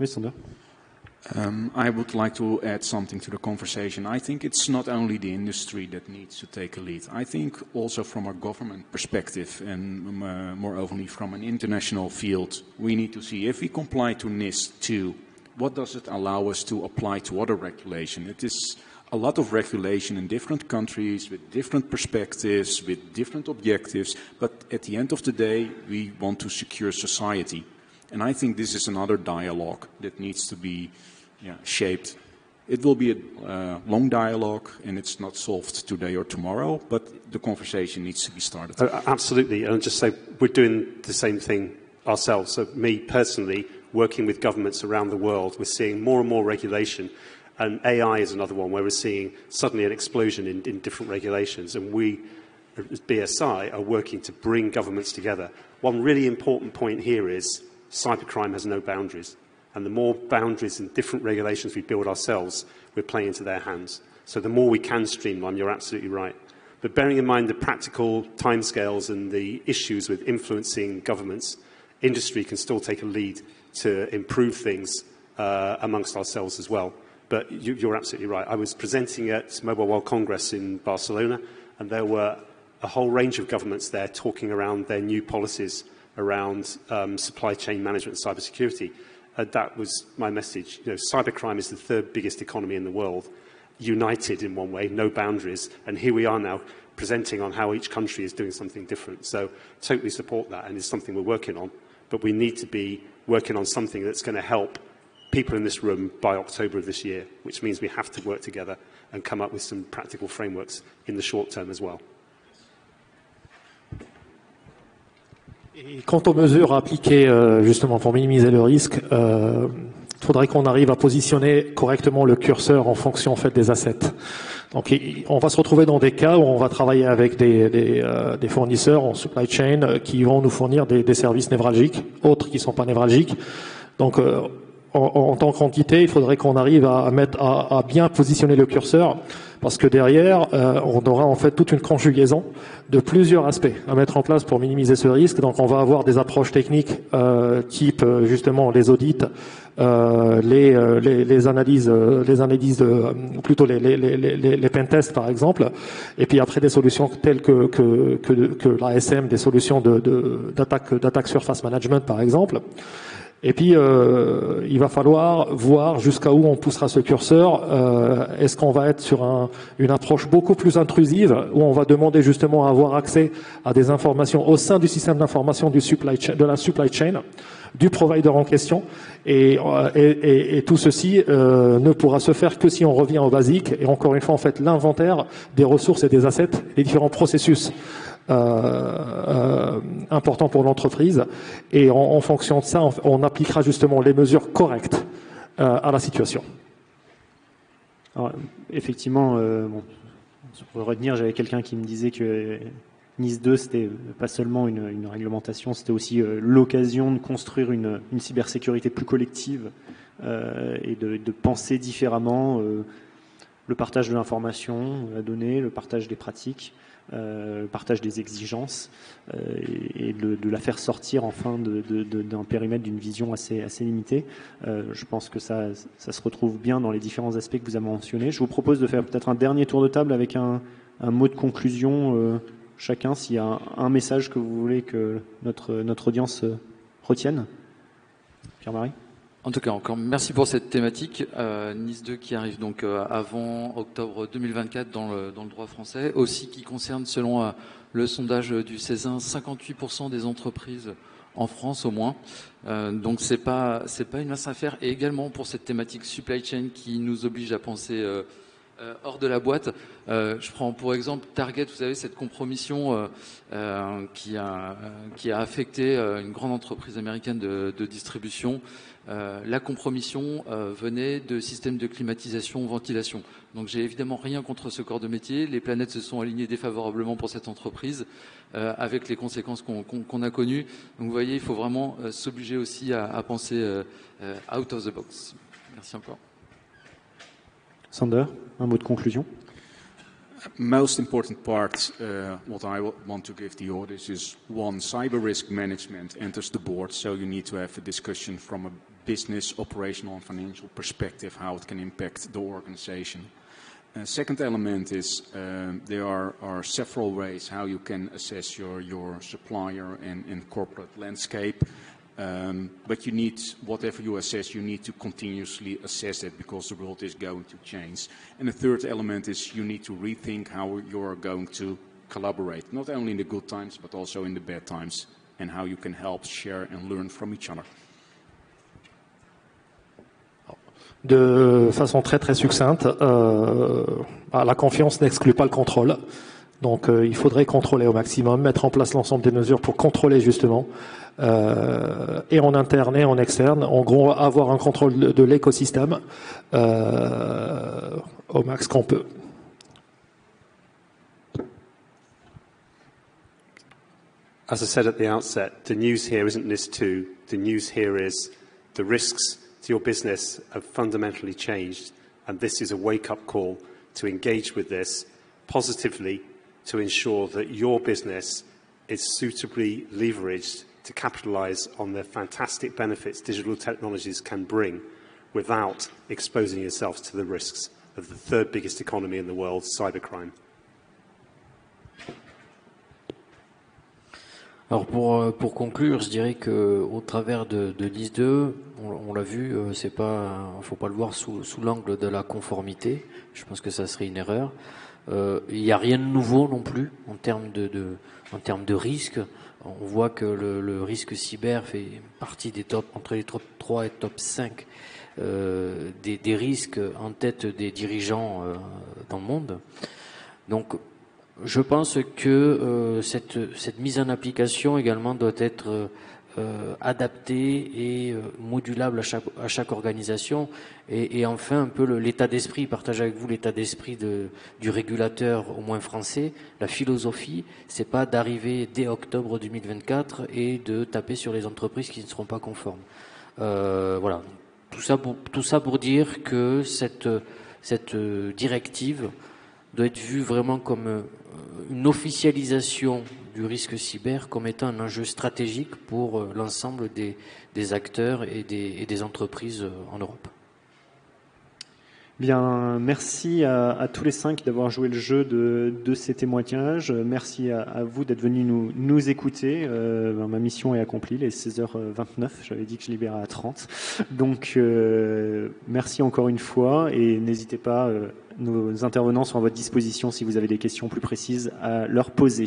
Sander. I would like to add something to the conversation. I think it's not only the industry that needs to take a lead. I think also from a government perspective and moreover from an international field, we need to see if we comply to NIS 2, what does it allow us to apply to other regulation? It is a lot of regulation in different countries with different perspectives, with different objectives, but at the end of the day, we want to secure society. And I think this is another dialogue that needs to be shaped. It will be a long dialogue, and it's not solved today or tomorrow, but the conversation needs to be started. Absolutely, and I'll just say we're doing the same thing ourselves. So me personally, working with governments around the world, we're seeing more and more regulation, and AI is another one where we're seeing suddenly an explosion in different regulations, and we, as BSI, are working to bring governments together. One really important point here is cybercrime has no boundaries. And the more boundaries and different regulations we build ourselves, we're playing into their hands. So the more we can streamline, you're absolutely right. But bearing in mind the practical timescales and the issues with influencing governments, industry can still take a lead to improve things amongst ourselves as well. But you're absolutely right. I was presenting at Mobile World Congress in Barcelona, and there were a whole range of governments there talking around their new policies around supply chain management and cybersecurity. That was my message. Cybercrime is the third biggest economy in the world, united in one way, no boundaries. And here we are now presenting on how each country is doing something different. So totally support that, and it's something we're working on. But we need to be working on something that's going to help people in this room by October of this year, which means we have to work together and come up with some practical frameworks in the short term as well. Et quant aux mesures appliquées justement pour minimiser le risque, il faudrait qu'on arrive à positionner correctement le curseur en fonction en fait des assets. Donc on va se retrouver dans des cas où on va travailler avec des fournisseurs en supply chain qui vont nous fournir des services névralgiques, autres qui ne sont pas névralgiques. Donc en tant qu'entité, il faudrait qu'on arrive à bien positionner le curseur, parce que derrière, on aura en fait toute une conjugaison de plusieurs aspects à mettre en place pour minimiser ce risque. Donc on va avoir des approches techniques type justement les audits, les analyses plutôt les pentests par exemple, et puis après des solutions telles que l'ASM, des solutions d'attaque surface management par exemple. Et puis, il va falloir voir jusqu'à où on poussera ce curseur. Est-ce qu'on va être sur une approche beaucoup plus intrusive, où on va demander justement à avoir accès à des informations au sein du système d'information de la supply chain, du provider en question, et tout ceci ne pourra se faire que si on revient au basique, et encore une fois, en fait, l'inventaire des ressources et des assets, les différents processus important pour l'entreprise, et en fonction de ça, on appliquera justement les mesures correctes à la situation. Alors, effectivement, pour retenir, j'avais quelqu'un qui me disait que NIS 2, c'était pas seulement une réglementation, c'était aussi l'occasion de construire une cybersécurité plus collective et de penser différemment le partage de l'information, la donnée, le partage des pratiques, le partage des exigences et de la faire sortir enfin d'un périmètre, d'une vision assez limitée. Je pense que ça se retrouve bien dans les différents aspects que vous avez mentionnés. Je vous propose de faire peut-être un dernier tour de table avec un mot de conclusion chacun, s'il y a un message que vous voulez que notre audience retienne. Pierre-Marie? En tout cas, encore merci pour cette thématique. Nice 2 qui arrive donc avant octobre 2024 dans le droit français, aussi qui concerne, selon le sondage du Césin, 58% des entreprises en France au moins. Donc c'est pas une mince affaire. Et également pour cette thématique supply chain qui nous oblige à penser hors de la boîte. Je prends pour exemple Target, vous savez, cette compromission qui a affecté une grande entreprise américaine de distribution. La compromission venait de systèmes de climatisation, ventilation. Donc j'ai évidemment rien contre ce corps de métier. Les planètes se sont alignées défavorablement pour cette entreprise, avec les conséquences qu'on a connues. Donc vous voyez, il faut vraiment s'obliger aussi à penser out of the box. Merci encore. Sander, un mot de conclusion? Most important part, what I want to give the audience is one, cyber risk management enters the board, so you need to have a discussion from a business, operational and financial perspective, how it can impact the organization. Second element is there are several ways how you can assess your supplier and corporate landscape. But you need, whatever you assess, you need to continuously assess it because the world is going to change. And the third element is you need to rethink how you are going to collaborate, not only in the good times, but also in the bad times, and how you can help, share, and learn from each other. De façon très très succincte, la confiance n'exclut pas le contrôle. Donc il faudrait contrôler au maximum, mettre en place l'ensemble des mesures pour contrôler justement, et en interne et en externe, en gros avoir un contrôle de l'écosystème au max qu'on peut. As I said at the outset, the news here isn't NIS2. The news here is the risks to your business have fundamentally changed, and this is a wake-up call to engage with this positively to ensure that your business is suitably leveraged to capitalize on the fantastic benefits digital technologies can bring without exposing yourselves to the risks of the third biggest economy in the world, cybercrime. Alors pour conclure, je dirais que au travers de NIS 2, on l'a vu, c'est pas, faut pas le voir sous l'angle de la conformité. Je pense que ça serait une erreur. Il n'y a rien de nouveau non plus en termes de risque. On voit que le risque cyber fait partie des entre les top 3 et top 5 des risques en tête des dirigeants dans le monde. Donc je pense que cette mise en application également doit être adaptée et modulable à chaque organisation. Et enfin, un peu l'état d'esprit, partager avec vous l'état d'esprit du régulateur, au moins français. La philosophie, c'est pas d'arriver dès octobre 2024 et de taper sur les entreprises qui ne seront pas conformes. Voilà. Tout ça pour dire que cette directive doit être vue vraiment comme une officialisation du risque cyber comme étant un enjeu stratégique pour l'ensemble des acteurs et des entreprises en Europe. Bien, merci à tous les 5 d'avoir joué le jeu de ces témoignages. Merci à vous d'être venus nous écouter. Ma mission est accomplie, les 16h29. J'avais dit que je libérais à 30. Donc, merci encore une fois et n'hésitez pas, nos intervenants sont à votre disposition si vous avez des questions plus précises à leur poser.